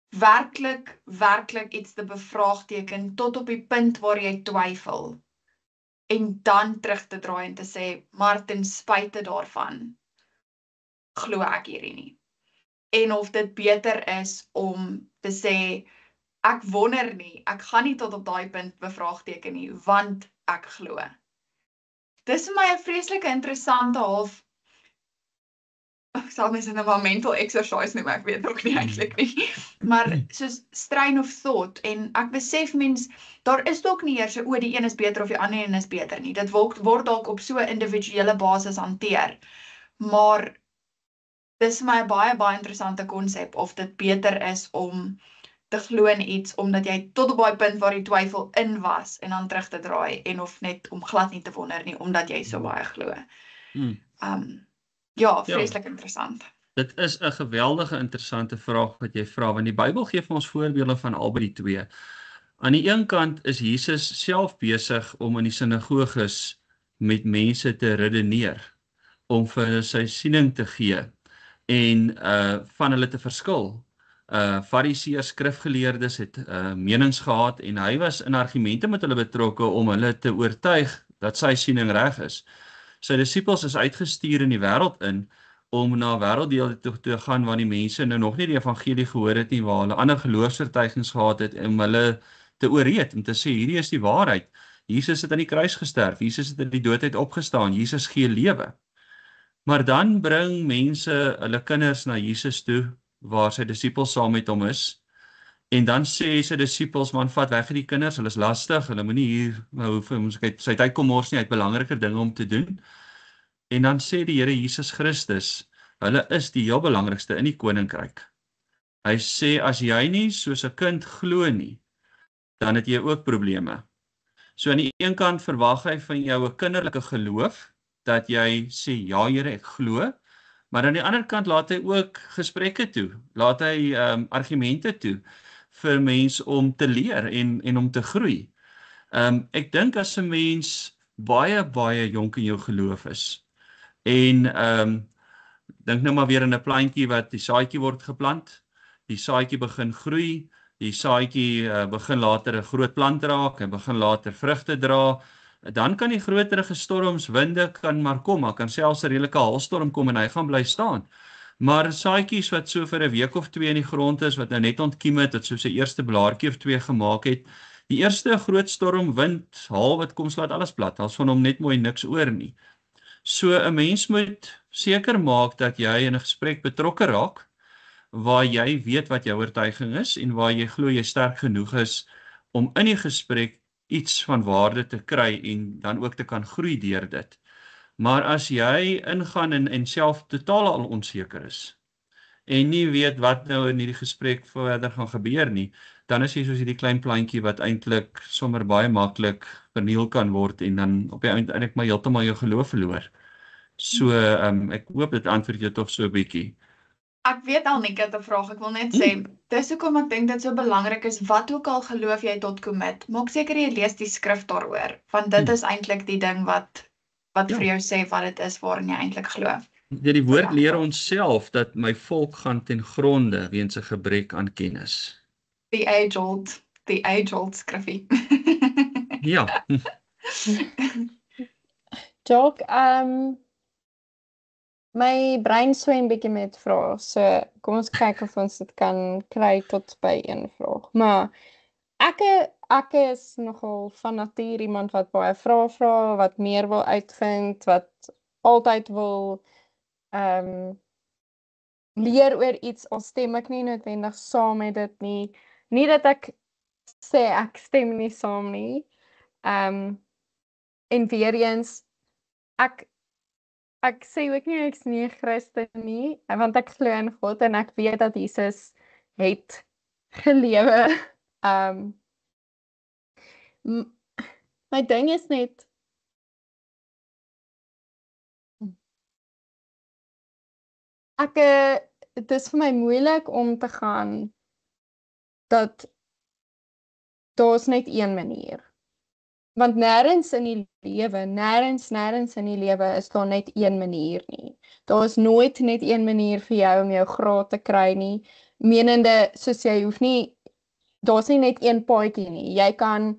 werklik iets te bevraagteken tot op die punt waar jy twyfel en dan terug te draai en te sê, maar ten spyte daarvan glo ek hierdie nie. En of dit beter is om te sê, ek wonder nie, ek gaan nie tot op daai punt bevraagteken nie, want ek glo. Dis vir my 'n vreeslike interessante half, ek sal mens nou maar mental exercise noem, ek weet ook nie eintlik nie, maar soos strain of thought, en ek besef mens, daar is dalk nie eers o, die een is beter of die ander een is beter nie, dit word dalk op so 'n individuele basis hanteer, maar dis vir my 'n baie interessante konsep, of dit beter is om te glo in iets, omdat jy tot op daai punt waar die twyfel in was, en dan terug te draai, en of net om glad nie te wonder nie, omdat jy so baie glo. Ja, vreeslik interessant. Dit is 'n geweldige interessante vraag wat jy vra, want die Bybel gee vir ons voorbeelde van albei die twee. Aan die een kant is Jesus self besig om in die sinagoges met mense te redeneer, om vir hulle sy siening te gee, en van hulle te verskil. Fariseërs, skrifgeleerdes het menings gehad, en hy was in argumente met hulle betrokke om hulle te oortuig dat sy siening reg is. Sy disippels is uitgestuur in die wêreld in, om na wêrelddele toe te gaan waar die mense nou nog nie die evangelie gehoor het nie, waar hulle ander geloofsvertuigings gehad het, om hulle te oorreed, om te sê, hierdie is die waarheid. Jesus het aan die kruis gesterf, Jesus het uit die dood uit opgestaan, Jesus gee lewe. Maar dan bring mense hulle kinders na Jesus toe, waar sy disippels saam met hom is, en dan sê sy disippels, man, vat weg die kinders, hulle is lastig, hulle moet nie hier, sy tyd kom mors nie, hy het belangriker dinge om te doen. En dan sê die Here Jesus Christus, hulle is die heel belangrikste in die koninkryk. Hy sê, as jy nie soos 'n kind glo nie, dan het jy ook probleme. So aan die een kant verwag hy van jou 'n kinderlike geloof, dat jy sê, ja Here, ek glo, maar aan die ander kant laat hy ook gesprekke toe, laat hy argumente toe vir mens om te leer en om te groei. Ek dink as 'n mens baie jonk in jou geloof is, en dink nou maar weer in 'n plantjie wat die saadjie word geplant, die saadjie begin groei, die saadjie begin later 'n groot plant raak en begin later vrugte dra, dan kan die groterige storms, winde kan maar kom, maar kan selfs 'n redelike haalstorm kom en hy gaan bly staan. Maar saadjies wat so vir 'n week of 2 in die grond is, wat nou net ontkiem het, wat so sy eerste blaartjie of 2 gemaak het, die eerste groot storm, wind, haal wat kom, slaat alles plat, als van hom net mooi niks oor nie. So 'n mens moet seker maak dat jy in 'n gesprek betrokke raak, waar jy weet wat jou oortuiging is en waar jy glo jy sterk genoeg is om in die gesprek iets van waarde te kry en dan ook te kan groei deur dit. Maar as jy ingaan en self totaal al onseker is en nie weet wat nou in hierdie gesprek verder gaan gebeur nie, dan is jy soos hierdie klein plantjie wat eintlik sommer baie maklik verniel kan word en dan op die eintlik maar heeltemal jou geloof verloor. So ek hoop dit antwoord jou tog so 'n bietjie. Ek weet al Nika te vraag, ek wil net sê, dis hoekom ek dink dit so belangrik is, wat ook al geloof jy tot commit, maak seker jy lees die skrif daaroor, want dit is eintlik die ding wat vir jou sê wat dit is waarin jy eintlik glo. Die woord leer ons self dat my volk gaan ten gronde weens 'n gebrek aan kennis. The age-old skrifgie. Ja. Jock, my brein swem bietjie met vrae, so kom ons kyk of ons dit kan kry tot by een vraag. Maar ek is nogal van nature iemand wat baie vrae vra, wat meer wil uitvind, wat altyd wil leer oor iets, al stem ek nie noodwendig saam met dit nie. Nie dat ek sê ek stem nie saam nie. En weer eens, ek sê ook nie ek's nie 'n Christen nie, want ek glo in God en ek weet dat Jesus het gelewe. My ding is net dit is vir my moeilik om te gaan dat daar's net een manier. Want nêrens in die lewe, nêrens in die lewe is daar net een manier nie. Daar is nooit net een manier vir jou om jou graad te kry nie. Menende, soos jy hoef nie, daar's nie net een paadjie nie. Jy kan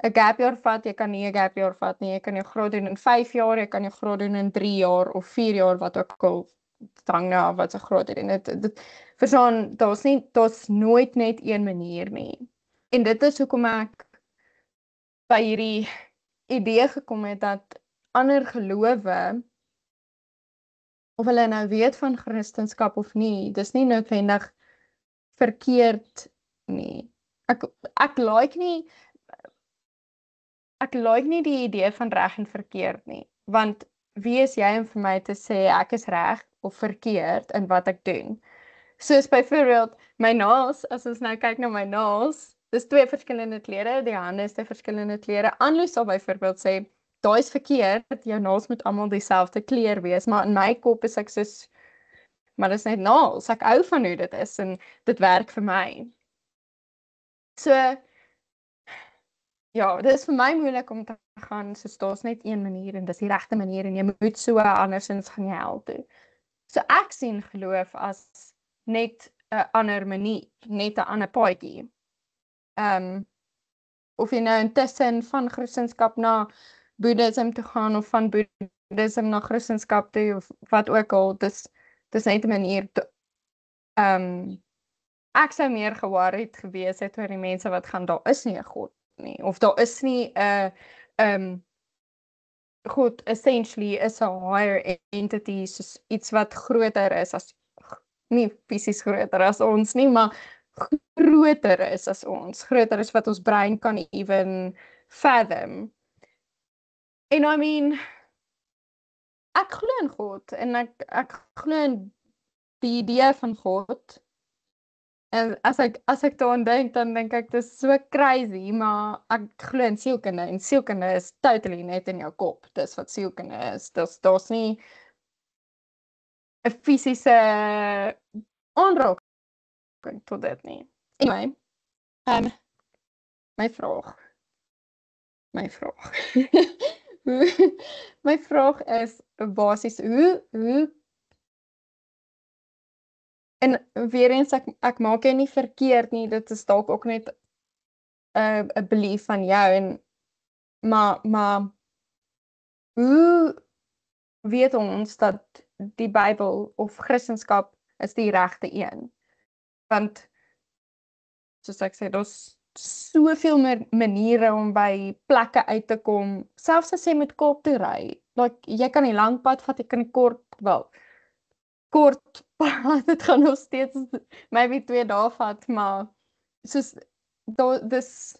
'n gap jaar vat, jy kan nie 'n gap jaar vat nie. Jy kan jou graad doen in 5 jaar, jy kan jou graad doen in 3 jaar of 4 jaar, wat ook al. Dit hang nou af wat se graad jy doen. Verstaan, daar's nooit net een manier nie. En dit is hoekom ek by hierdie idee gekom het dat ander gelowe, of hulle nou weet van Christendom of nie, dis nie noodwendig verkeerd nie. Ek like nie die idee van reg en verkeerd nie, want wie is jy om vir my te sê ek is reg of verkeerd in wat ek doen? Soos byvoorbeeld my naels, as ons nou kyk na my naels, dis 2 verskillende kleure, die hande is 2 verskillende kleure. Anloes sal byvoorbeeld sê, daai is verkeerd, jou naels moet almal dieselfde kleur wees, maar in my kop is ek soos, maar dis net naels, ek hou van hoe dit is en dit werk vir my. So, ja, dit is vir my moeilik om te gaan, soos daar's net een manier en dis die regte manier en jy moet so, andersins gaan jy hel toe. So ek sien geloof as net 'n ander manier, net 'n ander paadjie. Of jy nou intussen van Christendom na Boeddhisme toe gaan of van Boeddhisme na Christendom toe of wat ook al, dis net 'n manier. Ek sou meer ge-worried gewees het oor die mense wat gaan, daar is nie 'n God nie, of daar is nie 'n God essentially is 'n higher entity, soos iets wat groter is as, nie fisies groter as ons nie, maar groter is as ons, groter is wat ons brein kan even fathom. En I mean, ek glo in God en ek glo in die idee van God En as ek daaraan dink, dan dink ek dis so crazy, maar ek glo in sielkunde en sielkunde is totally net in jou kop. Dis wat sielkunde is. Daar's nie 'n fisiese aanraking tot dit nie. Anyway, my vraag. My vraag is basies hoe en weer eens ek maak jou nie verkeerd nie, dit is dalk ook net 'n belief van jou en maar hoe weet ons dat die Bybel of Christendom is die regte een? Want soos ek sê, daar's soveel maniere om by plekke uit te kom, selfs as jy met Kaap toe ry. Like, jy kan die lang pad vat, jy kan die kort pad, dit gaan nog steeds maybe 2 dae vat, maar soos daar's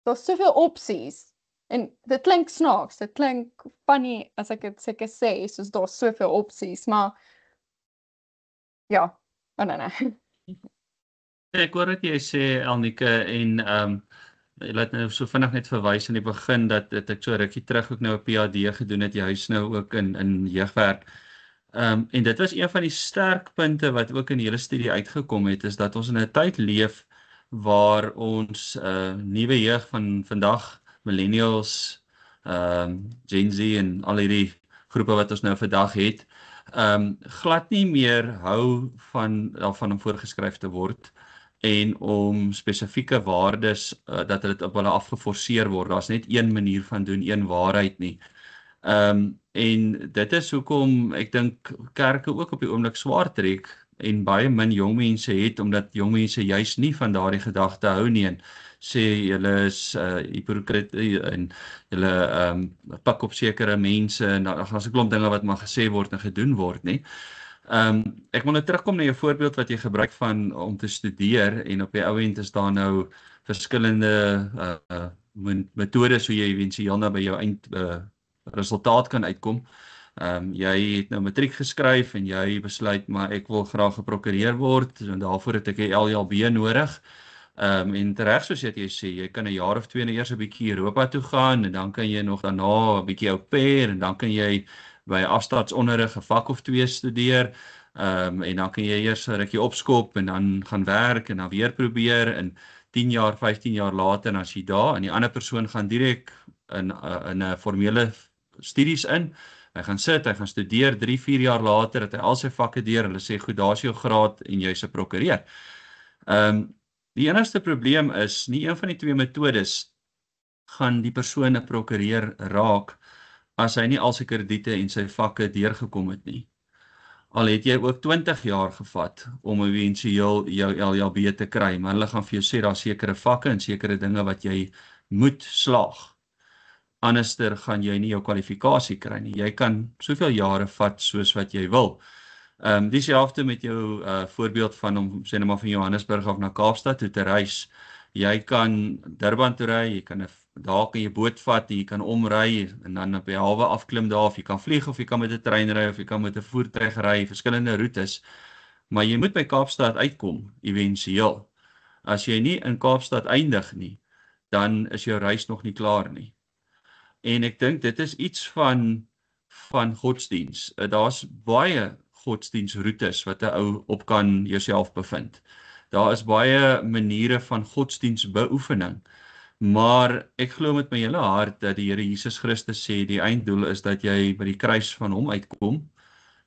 soveel opsies en dit klink snaaks, dit klink funny as ek dit seker sê, soos daar's soveel opsies, maar ja, I don't know. Ek hoor wat jy sê, Elnike, en jy laat nou so vinnig net verwys in die begin dat ek so rukkie terug ook nou 'n PhD gedoen het, juis nou ook in jeugwerk. En dit was een van die sterkpunte wat ook in die hele studie uitgekom het, is dat ons in 'n tyd leef waar ons nuwe jeug van vandag, millennials, Gen Z en al hierdie groepe wat ons nou vandag het, glad nie meer hou daarvan om voorgeskryf te word en om spesifieke waardes dat dit op hulle afgeforceer word. Daar's net een manier van doen, een waarheid nie. En dit is hoekom ek dink kerke ook op die oomblik swaar trek en baie min jong mense het, omdat jong mense juis nie van daardie gedagte hou nie en sê julle is hypocriet en julle pak op sekere mense en daar's 'n klomp dinge wat maar gesê word en gedoen word nie. Ek wil nou terugkom na jou voorbeeld wat jy gebruik van om te studeer en op die ou end is daar nou verskillende metodes hoe jy eventueel nou by jou resultaat kan uitkom. Jy het nou matriek geskryf en jy besluit, maar ek wil graag 'n prokureur word en daarvoor het ek 'n LLB nodig. En reg soos jy sê, jy kan 'n jaar of 2 eers 'n bietjie Europa toe gaan en dan kan jy nog daarna 'n bietjie au pair en dan kan jy by afstandsonderrig 'n vak of 2 studeer. En dan kan jy eers 'n rukkie opskop en dan gaan werk en dan weer probeer en 10 jaar, 15 jaar later as jy daar en die ander persoon gaan direk in 'n formele studies in. Hy gaan sit, hy gaan studeer 3-4 jaar later het hy al sy vakke deur. Hulle sê goed, daar's jou graad en jy's 'n prokureur. Die enigste probleem is nie een van die 2 metodes gaan die persoon 'n prokureur raak as hy nie al sy krediete en sy vakke deurgekom het nie. Al het jy ook 20 jaar gevat om eventueel jou LLB te kry, maar hulle gaan vir jou sê daar sekere vakke en sekere dinge wat jy moet slaag. Anderster gaan jy nie jou kwalifikasie kry nie. Jy kan soveel jare vat soos wat jy wil. Dieselfde met jou voorbeeld van om sê net maar van Johannesburg af na Kaapstad toe te reis. Jy kan Durban toe ry, jy kan daar kan jy boot vat, jy kan omry en dan op die hawe afklim daar, of jy kan vlieg of jy kan met 'n trein ry of jy kan met 'n voertuig ry, verskillende roetes. Maar jy moet by Kaapstad uitkom éventueel. As jy nie in Kaapstad eindig nie, dan is jou reis nog nie klaar nie. En ek dink dit is iets van godsdiens. Daar's baie godsdiensroetes wat 'n ou op kan jouself bevind. Daar is baie maniere van godsdiensbeoefening. Maar ek glo met my hele hart dat die Here Jesus Christus sê die einddoel is dat jy by die kruis van hom uitkom,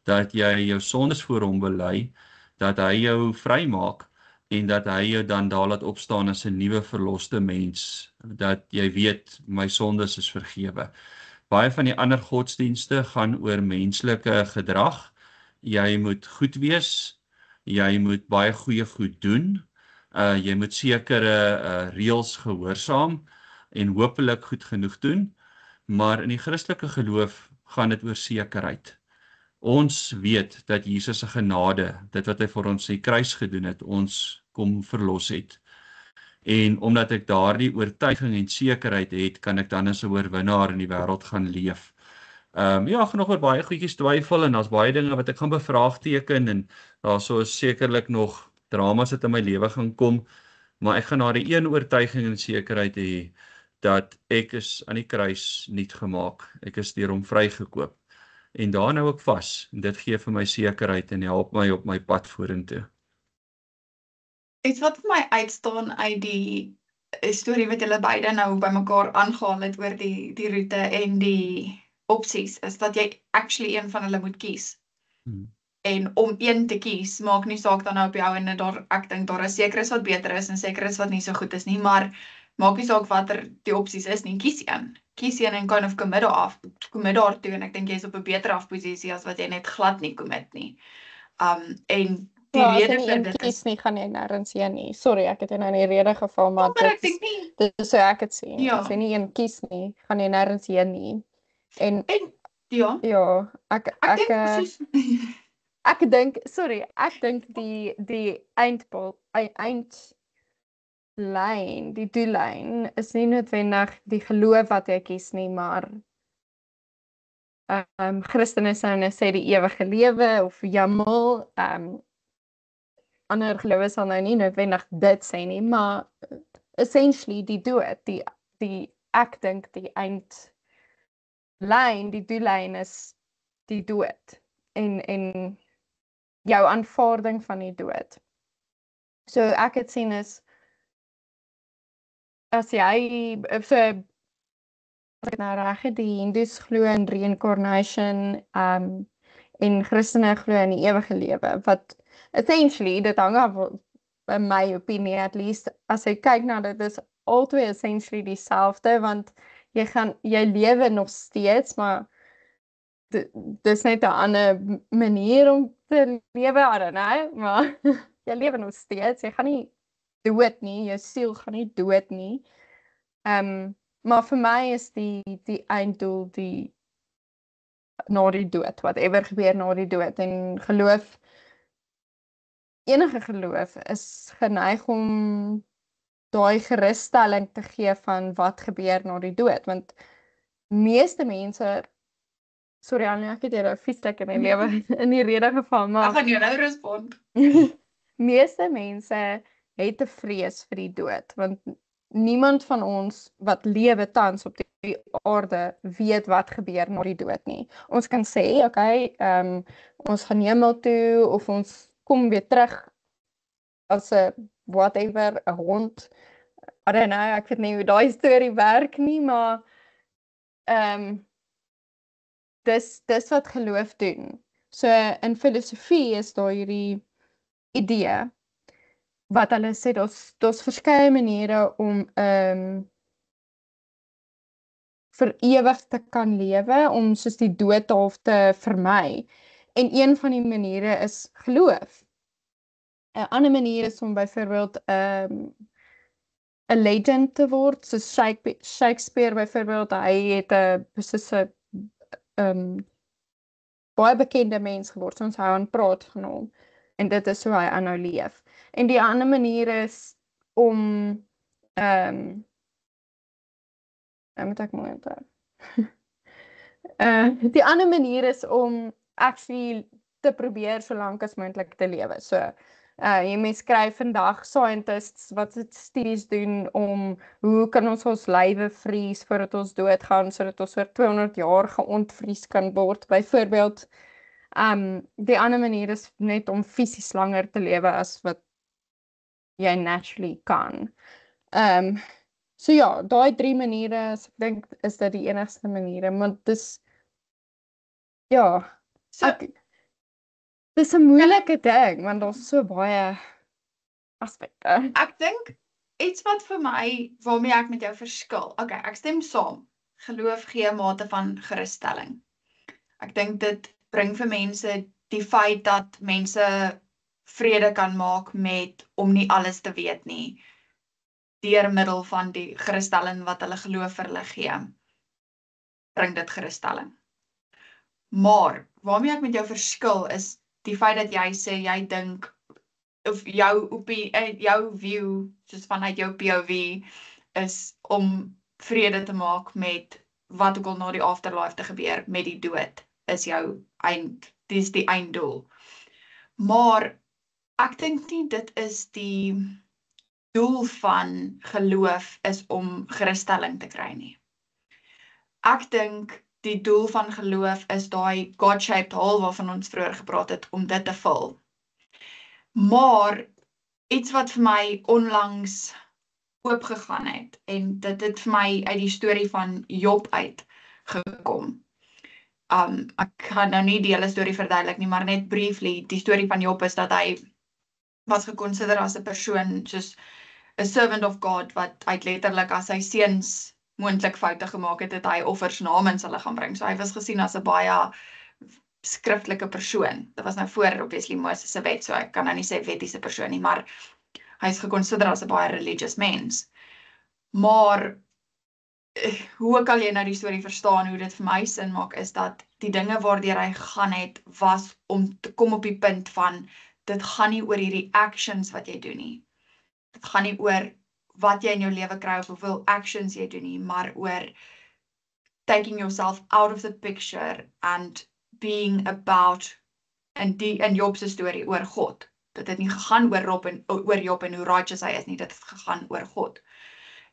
dat jy jou sondes voor hom bely, dat hy jou vrymaak en dat hy jou dan daar laat opstaan as 'n nuwe verloste mens, dat jy weet my sondes is vergewe. Baie van die ander godsdienste gaan oor menslike gedrag. Jy moet goed wees, jy moet baie goeie goed doen, jy moet sekere reëls gehoorsaam en hopelik goed genoeg doen, maar in die Christelike geloof gaan dit oor sekerheid. Ons weet dat Jesus se genade, dit wat hy vir ons die kruis gedoen het, ons kom verlos het. En omdat ek daardie oortuiging en sekerheid het, kan ek dan as 'n oorwinnaar in die wêreld gaan leef. Ek gaan nog oor baie goedjies twyfel en daar's baie dinge wat ek gaan bevraagteken en daar sou sekerlik nog dramas wat in my lewe gaan kom, maar ek gaan daar die een oortuiging en sekerheid hê, dat ek is aan die kruis nuut gemaak, ek is deur hom vrygekoop, en daar nou ook vas, en dit gee vir my sekerheid en help my op my pad vorentoe. Iets wat vir my uitstaan uit die storie wat julle beide nou by mekaar aangehaal het oor die roete en die opsies, is dat jy actually een van hulle moet kies. En om een te kies, maak nie saak dan nou op jou en daar, ek dink daar is seker is wat beter is en seker is wat nie so goed is nie, maar maak nie saak wat die opsies is nie, kies een. Kies een en kind of commit daartoe, en ek dink jy is op 'n beter afposisie as wat jy net glad nie commit nie. En die Ja, as rede jy nie vir een dit kies is, nie, gaan jy nêrens heen nie. Sorry, ek het jou nou in die rede geval, maar maar ek dit dink nie, is so ek het sien. Ja. As jy nie een kies nie, gaan jy nêrens heen nie. En ja, ja, ek ek dink soos, ek dink die eindlyn, die doellyn is nie noodwendig die geloof wat jy kies nie, maar Christene sou nou sê die ewige lewe of jamel, ander gelowe sal nou nie noodwendig dit sê nie, maar essentially die dood, ek dink die eindlyn, die doellyn is die dood en jou aanvaarding van die dood. So ek het sien is as jy so as ek nou reg het, die Hindus glo in reincarnation, en Christene glo in die ewige lewe, wat essentially, dit hang af, in my opinie at least, as jy kyk na dit, is altyd essentially dieselfde, want jy lewe nog steeds, maar dis net 'n ander manier om te lewe, I don't know, maar jy lewe nog steeds, jy gaan nie dood nie, jou siel gaan nie dood nie. Maar vir my is die einddoel na die dood, whatever gebeur na die dood, en geloof, enige geloof is geneig om daai gerusstelling te gee van wat gebeur na die dood, want meeste mense, sorry Annie, ek het hier vieslik in my lewe in die rede geval, ek maar gaan jou nou respond. meeste mense het 'n vrees vir die dood, want niemand van ons wat lewe tans op die aarde weet wat gebeur na die dood nie. Ons kan sê, okay, ons gaan hemel toe, of ons kom weer terug as 'n whatever, 'n hond. I don't know, ek weet nie hoe daai storie werk nie, maar dis wat geloof doen. So in filosofie is daar hierdie idee wat hulle sê, daar's verskeie maniere om vir ewig te kan lewe, om soos die dood half te vermy. En een van die maniere is geloof. 'n ander manier is om byvoorbeeld 'n legend te word, soos Shakespeare byvoorbeeld, hy het 'n baie bekende mens geword, ons hou aan praat van hom, en dit is hoe hy aanhou leef. En die ander manier is om nou moet ek mooi onthou. Die ander manier is om actually te probeer so lank as moontlik te lewe. So jy mens skryf vandag scientists wat studies doen om hoe kan ons lywe vries voordat ons doodgaan, sodat ons oor 200 jaar geontvries kan word. Byvoorbeeld, die ander manier is net om fisies langer te lewe as wat jy naturally kan. So ja, daai 3 maniere, ek dink is dit die enigste maniere, maar dis ja, dis 'n moeilike ding, want daar's so baie aspekte. Ek dink iets wat vir my, waarmee ek met jou verskil. Okay, ek stem saam. Geloof gee 'n mate van gerusstelling. Ek dink dit bring vir mense die feit dat mense vrede kan maak met om nie alles te weet nie, deur middel van die gerusstelling wat hulle geloof vir hulle gee, bring dit gerusstelling. Maar waarmee ek met jou verskil is die feit dat jy sê jy dink, of jou view, soos vanuit jou POV, is om vrede te maak met wat ook al na die afterlife te gebeur, met die dood, is jou dis die einddoel. Maar Ek dink nie dit is die doel van geloof is om gerusstelling te kry nie. Ek dink die doel van geloof is daai God-shaped hole waarvan ons vroeër gepraat het om dit te vul. Maar iets wat vir my onlangs oopgegaan het en dit het vir my uit die storie van Job uitgekom. Ek gaan nou nie die hele storie verduidelik nie, maar net briefly, die storie van Job is dat hy was geconsider as 'n persoon soos 'n servant of God wat uit letterlik as sy seuns moontlik foute gemaak het, het hy offers namens hulle gaan bring. So hy was gesien as 'n baie skriftelike persoon. Dit was nou voor obviously Moses se wet, so ek kan nou nie sê wettiese persoon nie, maar hy is geconsider as 'n baie religious mens. Maar hoe ook al jy nou die storie verstaan, hoe dit vir my sin maak, is dat die dinge waardeur hy gegaan het, was om te kom op die punt van, dit gaan nie oor hierdie actions wat jy doen nie. Dit gaan nie oor wat jy in jou lewe kry of hoeveel actions jy doen nie, maar oor taking yourself out of the picture and being about, in Job se storie, oor God. Dit het nie gegaan oor Job en hoe righteous hy is nie, dit het gegaan oor God.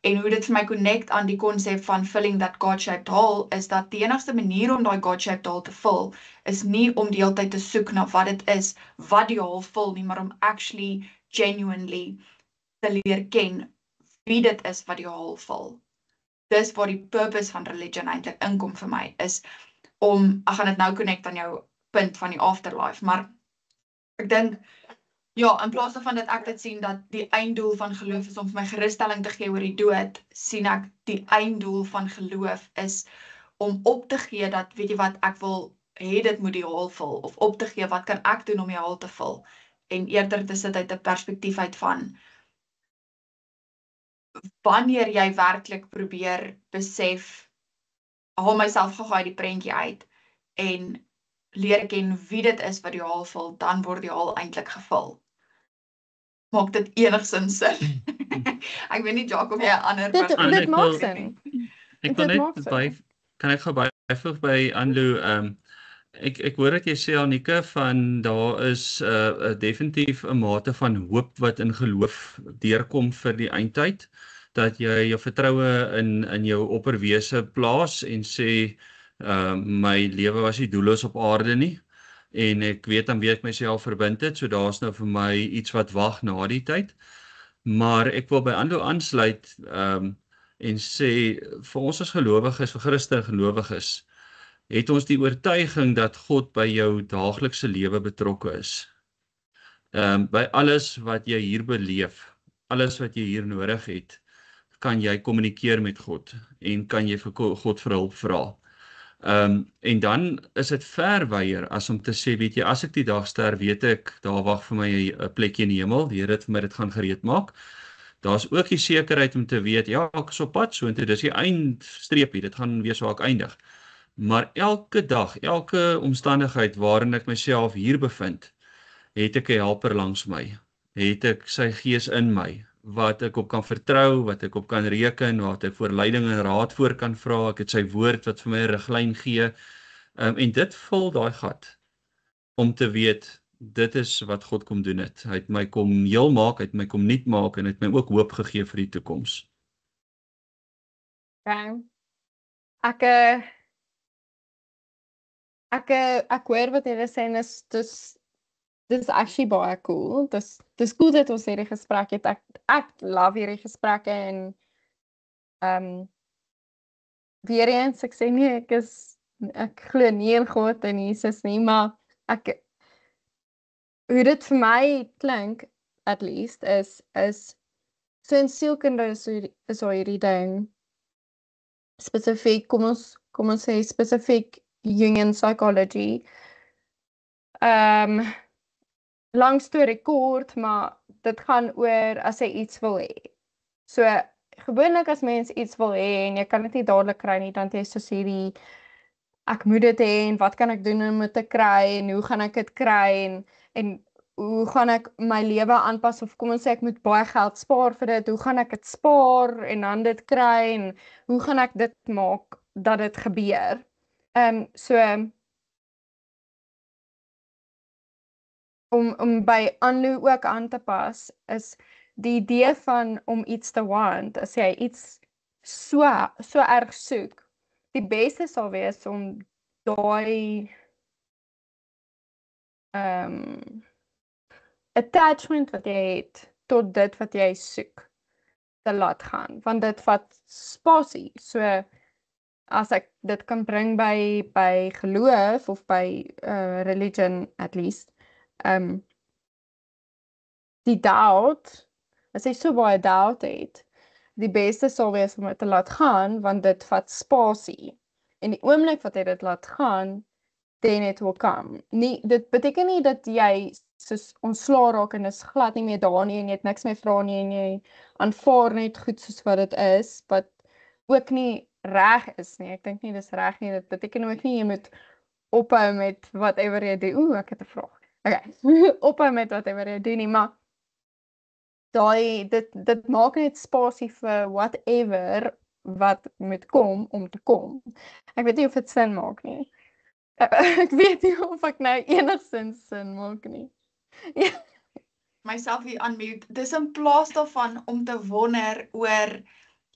En hoe dit vir my connect aan die konsep van filling that God-shaped hole, is dat die enigste manier om daai God-shaped hole te vul, is nie om die hele tyd te soek na wat dit is, wat die hole vul nie, maar om actually, genuinely, te leer ken wie dit is wat die hole vul. Dis waar die purpose van religion eintlik inkom vir my, is om, ek gaan dit nou connect aan jou punt van die afterlife, maar ek dink, ja, in plaas daarvan dat ek dit sien dat die einddoel van geloof is om vir my gerusstelling te gee oor die dood, sien ek die einddoel van geloof is om op te gee dat, weet jy wat, ek wil hê dit moet die hol vul, of op te gee wat kan ek doen om die hol te vul, en eerder te sit uit 'n perspektief uit van, wanneer jy werklik probeer besef, haal myself gou uit die prentjie uit, en leer ken wie dit is wat die hol vul, dan word die hol eintlik gevul. Maak dit enigstens sin? Ek weet nie, Jacques, of jy 'n ander Dit ek maak wil- sin. Ek wil Dit net maak sin. kan ek gou byvoeg by Anlu, ek hoor dat jy sê Annika van daar is definitief 'n mate van hoop wat in geloof deurkom vir die eindtyd, dat jy jou vertroue in jou opperwese plaas en sê my lewe was nie doelloos op aarde nie en ek weet aan wie ek myself verbind het, so daar's nou vir my iets wat wag na die tyd. Maar ek wil by Anlu aansluit en sê vir ons as gelowiges, vir Christen gelowiges, het ons die oortuiging dat God by jou daaglikse lewe betrokke is. By alles wat jy hier beleef, alles wat jy hier nodig het, kan jy kommunikeer met God en kan jy vir God vir hulp vra. En dan is dit verwyer as om te sê, weet jy, as ek die dag sterf, weet ek, daar wag vir my 'n plekjie in die hemel, die Here het vir my dit gaan gereed maak. Daar's ook die sekerheid om te weet, ja, ek is op pad soontoe, dis die eindstreepie, dit gaan wees waar ek eindig. Maar elke dag, elke omstandigheid waarin ek myself hier bevind, het ek 'n helper langs my, het ek sy gees in my, wat ek op kan vertrou, wat ek op kan reken, wat ek vir leiding en raad voor kan vra, ek het sy woord wat vir my 'n riglyn gee, en dit vul daai gat, om te weet, dit is wat God kom doen het. Hy het my kom heel maak, hy het my kom nuut maak, en het my ook hoop gegee vir die toekoms. Okay. Ek hoor wat julle sê, en dis actually baie cool. Dis cool dat ons hierdie gesprek het. Ek love hierdie gesprekke, en weer eens, ek sê nie ek glo nie in God en Jesus nie, maar hoe dit vir my klink, at least, is so in sielkunde is hierdie ding spesifiek, kom ons sê spesifiek Jungian psychology. Lang storie kort, maar dit gaan oor as jy iets wil hê. So gewoonlik as mens iets wil hê en jy kan dit nie dadelik kry nie, dan jy soos hierdie, ek moet dit hê en wat kan ek doen om dit te kry en hoe gaan ek dit kry en hoe gaan ek my lewe aanpas, of kom ons sê ek moet baie geld spaar vir dit, hoe gaan ek dit spaar en dan dit kry en hoe gaan ek dit maak dat dit gebeur. So om by Anlu ook aan te pas, is die idee van om iets te want, as jy iets so erg soek, die beste sal wees om daai attachment wat jy het tot dit wat jy soek te laat gaan, want dit vat spasie. So as ek dit kan bring by geloof of by religion at least, die doubt, as jy so baie doubt het, die beste sal wees om dit te laat gaan, want dit vat spasie. En die oomblik wat jy dit laat gaan, then it will come. Dit beteken nie dat jy soos ontslae raak en is glad nie meer daar nie en jy het niks meer vra nie en jy aanvaar net goed soos wat dit is, wat ook nie reg is nie. Ek dink nie dis reg nie. Dit beteken ook nie jy moet ophou met whatever jy doen. Ek het 'n vraag. Okay. Ophou met whatever jy doen nie, maar dit maak net spasie vir whatever wat moet kom om te kom. Ek weet nie of dit sin maak nie. Ek weet nie of ek nou enigstens sin maak nie. Ja. Myself hier unmute. Dis in plaas daarvan om te wonder oor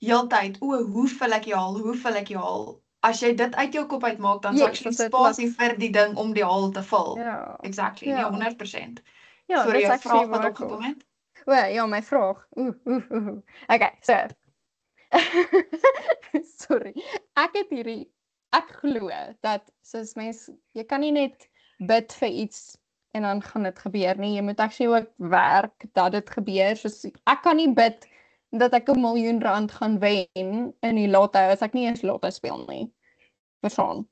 heeltyd, hoe vul ek die haal? As jy dit uit jou kop uitmaak, dan sal jy spasie vir die ding om die haal te vul. Ja. Exactly, Ja. 100%. Ja, Sorry, dis jou actually vraag wat waar opgekom het? Well, ja, my vraag. Okay, so. Sorry. Ek glo dat soos mens, jy kan nie net bid vir iets en dan gaan dit gebeur nie. Jy moet actually ook werk dat dit gebeur. Soos ek kan nie bid dat ek 'n miljoen rand gaan wen in die lotto as ek nie eens lotto speel nie. Verstaan.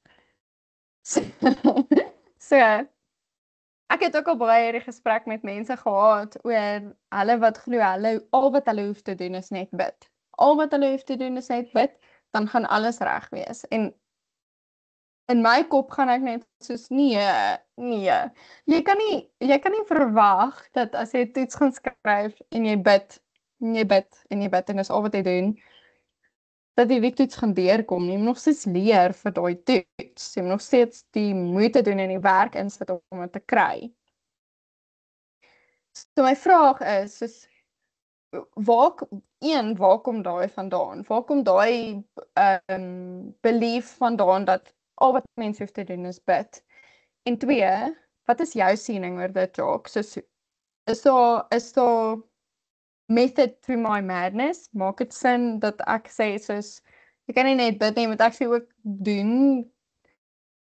So, ek het ook al baie hierdie gesprek met mense gehad oor hulle wat glo al wat hulle hoef te doen is net bid. Al wat hulle hoef te doen is net bid, dan gaan alles reg wees. En in my kop gaan ek net soos nee. Jy kan nie verwag dat as jy 'n toets gaan skryf en jy bid en dis al wat jy doen, dat jy die toets gaan deurkom nie. Jy moet nog steeds leer vir daai toets. Jy moet nog steeds die moeite doen en die werk insit om dit te kry. So my vraag is, soos, waar kom daai vandaan? Waar kom daai belief vandaan dat al wat mense hoef te doen is bid? En 2, wat is jou siening oor dit, Jacques? Soos, is daar method to my madness? Maak dit sin dat ek sê soos, jy kan nie net bid nie, jy moet actually ook doen,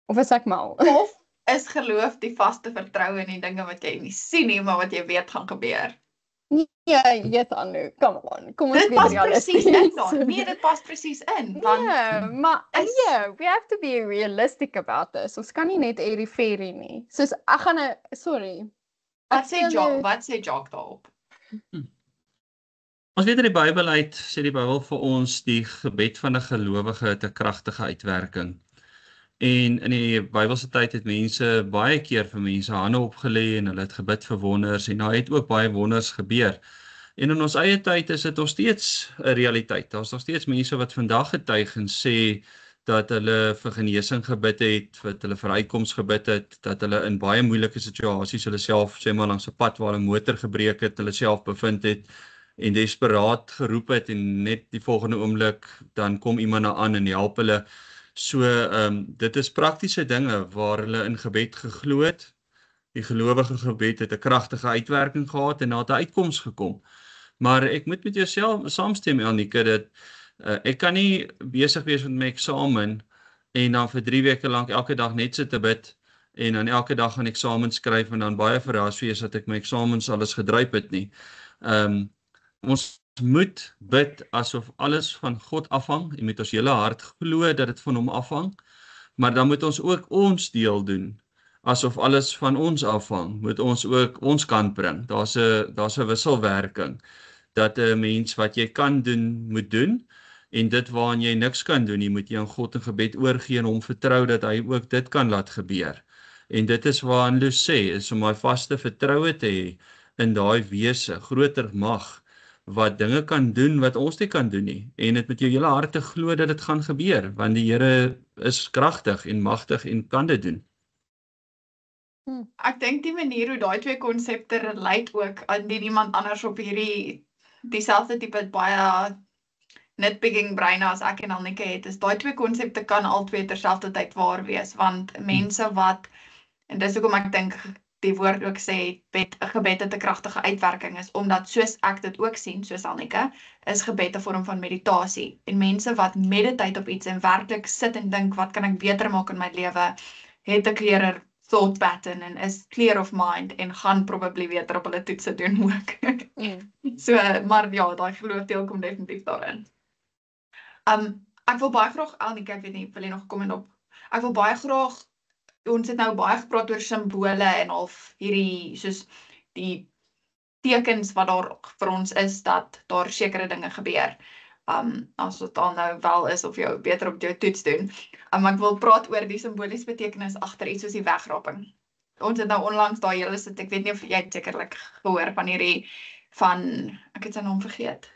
of is ek mal? Of is geloof die vaste vertroue in die dinge wat jy nie sien nie, maar wat jy weet gaan gebeur? Nee, yes, Anu, come on. Kom ons Dit wees pas realisties. presies in dan. Nee, dit pas presies in. Want Ja, maar we have to be realistic about this. Ons kan nie net airy-fairy nie. Soos, ek gaan sorry. wat sê Jacques daarop? Ons weet in die Bybel uit, sê die Bybel vir ons, die gebed van 'n gelowige het 'n kragtige uitwerking. En in die Bybelse tyd het mense baie keer vir mense hande opgelê en hulle het gebid vir wonders en daar het ook baie wonders gebeur. En in ons eie tyd is dit nog steeds 'n realiteit. Daar's nog steeds mense wat vandag getuig en sê dat hulle vir genesing gebid het, dat hulle vir uitkoms gebid het, dat hulle in baie moeilike situasies hulle self, sê maar langs 'n pad waar 'n motor gebreek het, hulle self bevind het en desperaat geroep het en net die volgende oomblik dan kom iemand aan en help hulle. So, dit is praktiese dinge waar hulle in gebed geglo het. Die gelowige gebed het 'n kragtige uitwerking gehad en daar het 'n uitkoms gekom. Maar ek moet met jou saamstem, Annika, dat ek kan nie besig wees met my eksamen en dan vir 3 weke lank elke dag net sit te bid en dan elke dag gaan eksamen skryf en dan baie verras wees dat ek my eksamens alles gedryf het nie. Ons moet bid asof alles van God afhang. Jy moet ons hele hart glo dat dit van hom afhang, maar dan moet ons ook ons deel doen. Asof alles van ons afhang, moet ons ook ons kant bring. Daar's 'n wisselwerking dat 'n mens wat jy kan doen, moet doen en dit waaraan jy niks kan doen, jy moet jy aan God in gebed oorgee en hom vertrou dat hy ook dit kan laat gebeur. En dit is waaraan Lou sê, is om daai vaste vertroue te hê in daai wese, groter mag wat dinge kan doen wat ons nie kan doen nie. En dit met jou hele hart te glo dat dit gaan gebeur, want die Here is kragtig en magtig en kan dit doen. Ek dink die manier hoe daai twee konsepte relate ook aan iemand anders op dieselfde tipe baie nitpicking brein as ek en Anneke het, is daai twee konsepte kan albei terselfdertyd waar wees, want mense wat, en dis hoekom ek dink die woord ook sê, gebed het 'n kragtige uitwerking is, omdat soos ek dit ook sien, soos Anneke, is gebed 'n vorm van meditasie. En mense wat meditate op iets en werklik sit en dink, wat kan ek beter maak in my lewe, het 'n clearer thought pattern en is clear of mind en gaan probably beter op hulle toetse doen ook. So, maar ja, daai geloofdeel kom definitief daarin. Ek wil baie graag, Anneke, ek weet nie, wil jy nog kom en op? Ek wil baie graag, ons het nou baie gepraat oor simbole en half hierdie, soos die tekens wat daar vir ons is, dat daar sekere dinge gebeur. As dit dan nou wel is of jou beter op jou toets doen. Ek wil praat oor die simboliese betekenis agter iets soos die wegraping. Ons het nou onlangs daai hele sit, ek weet nie of jy het sekerlik gehoor van ek het sy naam vergeet.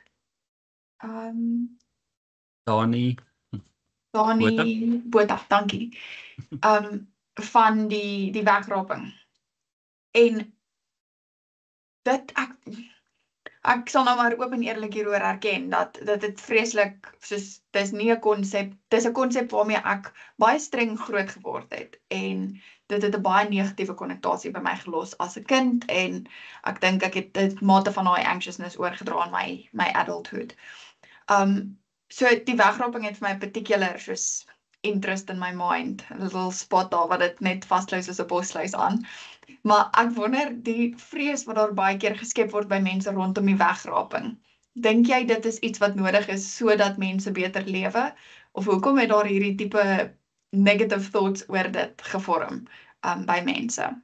Dani Botha, dankie. Van die wegraping. En dit ek sal nou maar oop en eerlik hieroor erken dat dit vreeslik, soos dis nie 'n konsep, dis 'n konsep waarmee ek baie streng groot geword het en dit het 'n baie negatiewe konnotasie by my gelos as 'n kind en ek dink ek het 'n mate van daai anxiousness oorgedra in my adulthood. So die wegraping het vir my 'n particular soos interest in my mind, 'n little spot daar wat dit net vaslou soos 'n bosluis aan. Maar ek wonder die vrees wat daar baie keer geskep word by mense rondom die wegraping. Dink jy dit is iets wat nodig is sodat mense beter lewe? Of hoekom het daar hierdie tipe negative thoughts oor dit gevorm by mense?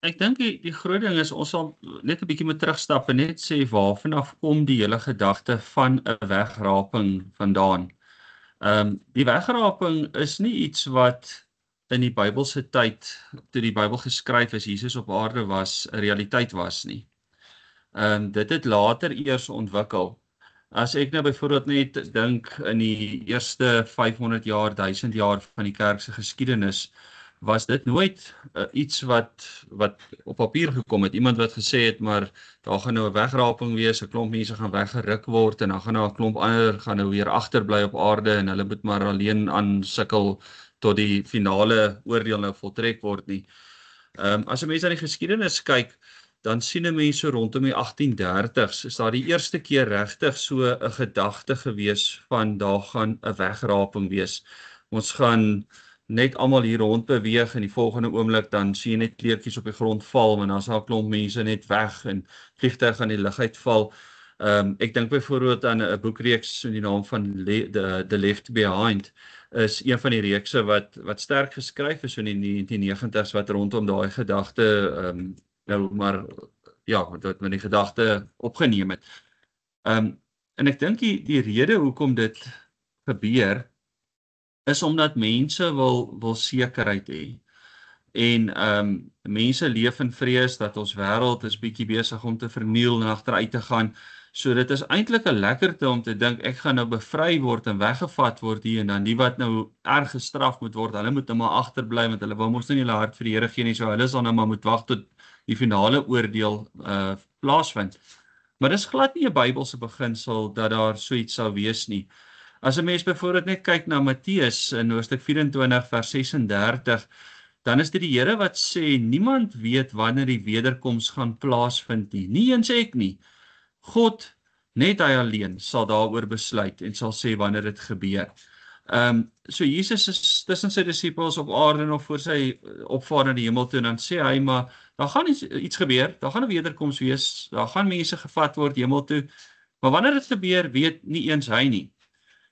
Ek dink die groot ding is, ons sal net 'n bietjie moet terugstap en net sê waarvanaf kom die hele gedagte van 'n wegraping vandaan. Die wegraping is nie iets wat in die Bybelse tyd, toe die Bybel geskryf is, Jesus op aarde was, 'n realiteit was nie. Dit het later eers ontwikkel. As ek nou byvoorbeeld net dink in die eerste 500 jaar, 1000 jaar van die kerk se geskiedenis, was dit nooit iets wat op papier gekom het. Iemand wat gesê het, maar daar gaan nou 'n wegraping wees, 'n klomp mense gaan weggeruk word en dan gaan nou 'n klomp ander gaan nou weer agterbly op aarde en hulle moet maar alleen aan sukkel tot die finale oordeel nou voltrek word nie. As 'n mens na die geskiedenis kyk, dan sien 'n mens so rondom die 1830s, is daar die eerste keer regtig so 'n gedagte gewees van daar gaan 'n wegraping wees. Ons gaan net almal hier rond beweeg en die volgende oomblik dan sien jy net kleertjies op die grond val en dan is daar 'n klomp mense net weg en vliegtuig aan die lug uitval. Ek dink byvoorbeeld aan 'n boekreeks in die naam van The Left Behind, is een van die reekse wat sterk geskryf is in die 1990s wat rondom daai gedagte nou maar ja, wat met die gedagte opgeneem het. En ek dink die rede hoekom dit gebeur is omdat mense wil sekerheid hê. En mense leef in vrees dat ons wêreld is bietjie besig om te verniel en agteruit te gaan. So dit is eintlik 'n lekkerte om te dink ek gaan nou bevry word en weggevat word hier en dan die wat nou erg gestraf moet word, hulle moet nou maar agterbly want hulle wou mos nie hulle hart vir die Here gee nie, so hulle sal nou maar moet wag tot die finale oordeel plaasvind. Maar dis glad nie 'n Bybelse beginsel dat daar so iets sou wees nie. As 'n mens byvoorbeeld net kyk na Matteus in hoofstuk 24 vers 36, dan is dit die Here wat sê niemand weet wanneer die wederkoms gaan plaasvind nie. Nie eens ek nie. God, net hy alleen, sal daaroor besluit en sal sê wanneer dit gebeur. So Jesus is tussen sy disippels op aarde nog voor sy opvaar na die hemel toe en dan sê hy, maar daar gaan iets gebeur, daar gaan 'n wederkoms wees, daar gaan mense gevat word hemel toe, maar wanneer dit gebeur, weet nie eens hy nie.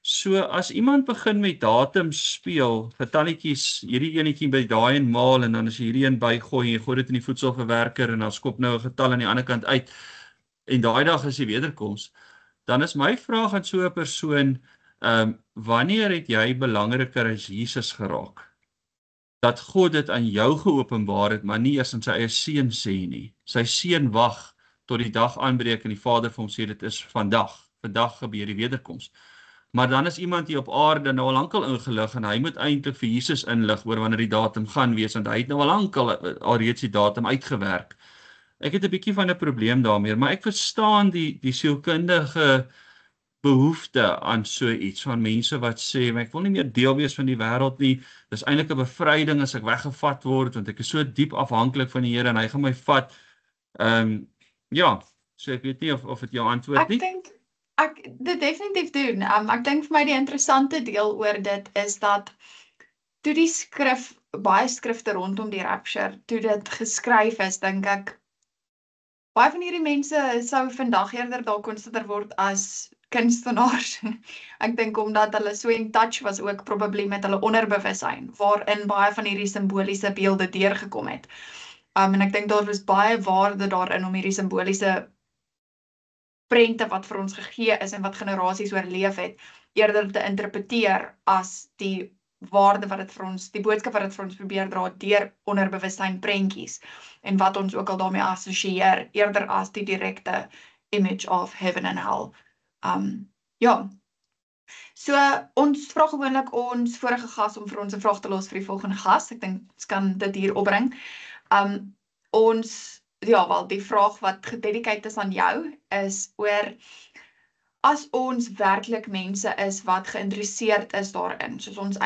So as iemand begin met datums speel, getalletjies, hierdie enetjie by daai en maal en dan as jy hierdie een bygooi, jy gooi dit in die voedselverwerker en dan skop nou 'n getal aan die ander kant uit en daai dag is die wederkoms, dan is my vraag aan so 'n persoon, wanneer het jy belangriker as Jesus geraak? Dat God dit aan jou geopenbaar het, maar nie eers aan sy eie seun sê nie. Sy seun wag tot die dag aanbreek en die Vader vir hom sê dit is vandag gebeur die wederkoms. Maar dan is iemand hier op aarde nou al lankal ingelig en hy moet eintlik vir Jesus inlig oor wanneer die datum gaan wees, want hy het nou al lankal alreeds die datum uitgewerk. Ek het 'n bietjie van 'n probleem daarmee, maar ek verstaan die sielkundige behoefte aan so iets van mense wat sê, maar ek wil nie meer deel wees van die wêreld nie. Dis eintlik 'n bevryding as ek weggevat word, want ek is so diep afhanklik van die Here en hy gaan my vat. Ja, so ek weet nie of dit jou antwoord Ek nie. dink ek dit definitief doen. Ek dink vir my die interessante deel oor dit is dat toe die baie skrifte rondom die rapture, toe dit geskryf is, dink ek baie van hierdie mense sou vandag eerder dalk konsider word as kunstenaars. Ek dink omdat hulle so in touch was ook probably met hulle onderbewussyn, waarin baie van hierdie simboliese beelde deurgekom het. En ek dink daar was baie waarde daarin om hierdie simboliese prente wat vir ons gegee is en wat generasies oorleef het, eerder te interpreteer as die waarde wat dit vir ons, die boodskap wat dit vir ons probeer dra deur onderbewussyn prentjies en wat ons ook al daarmee assosieer, eerder as die direkte image of heaven and hell. Ja. So ons vra gewoonlik ons vorige gas om vir ons 'n vraag te los vir die volgende gas. Ek dink ons kan dit hier opbring. Die vraag wat gededicate is aan jou is oor as ons werklik mense is wat geïnteresseerd is daarin, soos ons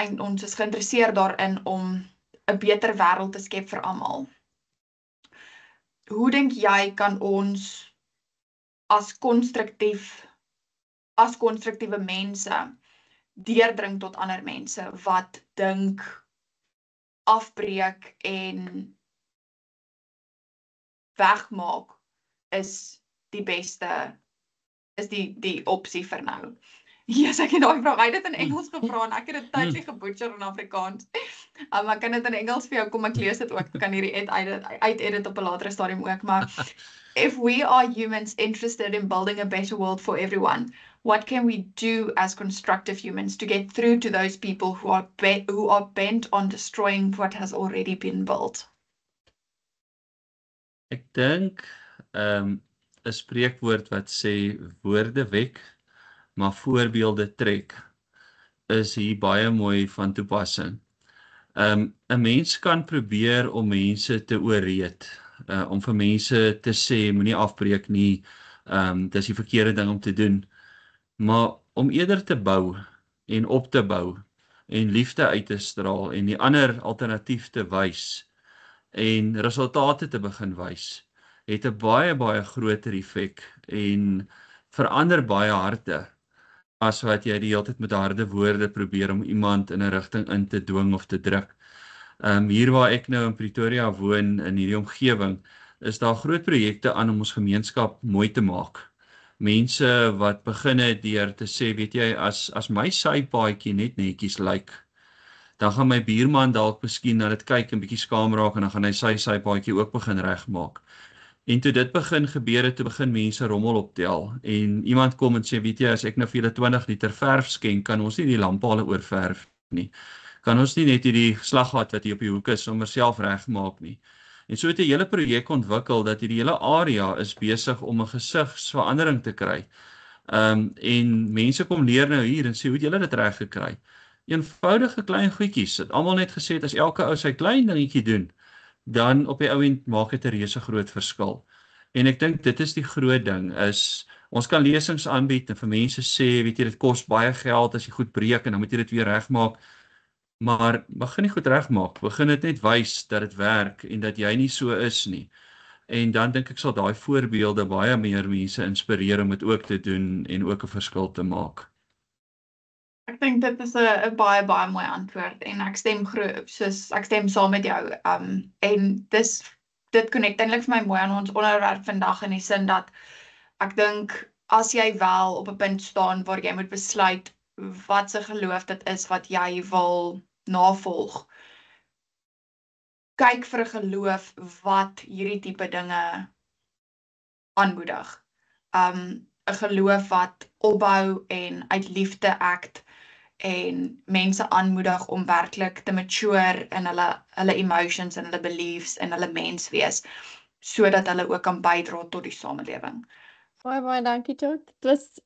is geïnteresseerd daarin om 'n beter wêreld te skep vir almal. Hoe dink jy kan ons as konstruktiewe mense deurdring tot ander mense wat dink afbreek en wegmaak is die beste, is die opsie vir nou? Yes, ek het daai vraag, hy het dit in Engels gevra en ek het dit tydjie gebutcher in Afrikaans. Ek kan dit in Engels vir jou kom, ek lees dit ook, ek kan hierdie uit-edit op 'n latere stadium ook, maar if we are humans interested in building a better world for everyone, what can we do as constructive humans to get through to those people who are bent on destroying what has already been built? Ek dink 'n spreekwoord wat sê woorde wek, maar voorbeelde trek, is hier baie mooi van toepassing. 'n Mens kan probeer om mense te oorreed, om vir mense te sê moenie afbreek nie, dis die verkeerde ding om te doen. Maar om eerder te bou en op te bou en liefde uit te straal en die ander alternatief te wys en resultate te begin wys, het 'n baie groter effek en verander baie harte as wat jy die hele tyd met harde woorde probeer om iemand in 'n rigting in te dwing of te druk. Hier waar ek nou in Pretoria woon, in hierdie omgewing, is daar groot projekte aan om ons gemeenskap mooi te maak. Mense wat begin het deur te sê, weet jy, as my sypaadjie net netjies lyk, dan gaan my buurman dalk miskien na dit kyk en bietjie skaam raak en dan gaan hy sy paadjie ook begin regmaak. En toe dit begin gebeur het, toe begin mense rommel optel en iemand kom en sê, weet jy, as ek nou vir julle 20 liter verf skenk, kan ons nie die lamppale oorverf nie. Kan ons nie net hierdie slaggat wat hier op die hoek is sommer self regmaak nie. En so het 'n hele projek ontwikkel dat hierdie hele area is besig om 'n gesigsverandering te kry. En mense kom leer nou hier en sê, hoe het julle dit reg gekry? Eenvoudige klein goedjies, het almal net gesê het, as elke ou sy klein dingetjie doen, dan op die ou end maak dit 'n reuse groot verskil. En ek dink dit is die groot ding, is ons kan lesings aanbied en vir mense sê, weet jy, dit kos baie geld as jy goed breek en dan moet jy dit weer regmaak. Maar begin nie goed regmaak, begin dit net wys dat dit werk en dat jy nie so is nie. En dan dink ek sal daai voorbeelde baie meer mense inspireer om dit ook te doen en ook 'n verskil te maak. Ek dink dit is 'n baie mooi antwoord en ek stem saam met jou. En dit connect eintlik vir my mooi aan ons onderwerp vandag in die sin dat ek dink as jy wel op 'n punt staan waar jy moet besluit wat se geloof dit is wat jy wil navolg, kyk vir 'n geloof wat hierdie tipe dinge aanmoedig. 'n Geloof wat opbou en uit liefde act en mense aanmoedig om werklik te mature in hulle emotions en hulle beliefs en hulle menswees, sodat hulle ook kan bydra tot die samelewing. Baie dankie, Jo. Dit was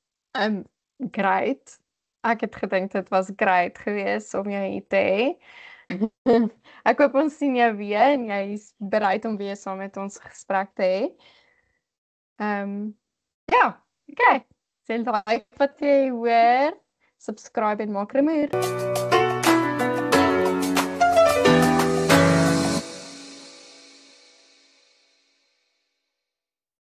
great. Ek het gedink dit was great geweest om jou hier te hê. Ek hoop ons sien jou weer en jy is bereid om weer saam met ons gesprek te hê. Ja, okay. Sien daai wat jy hoor, subscribe en maak remoer.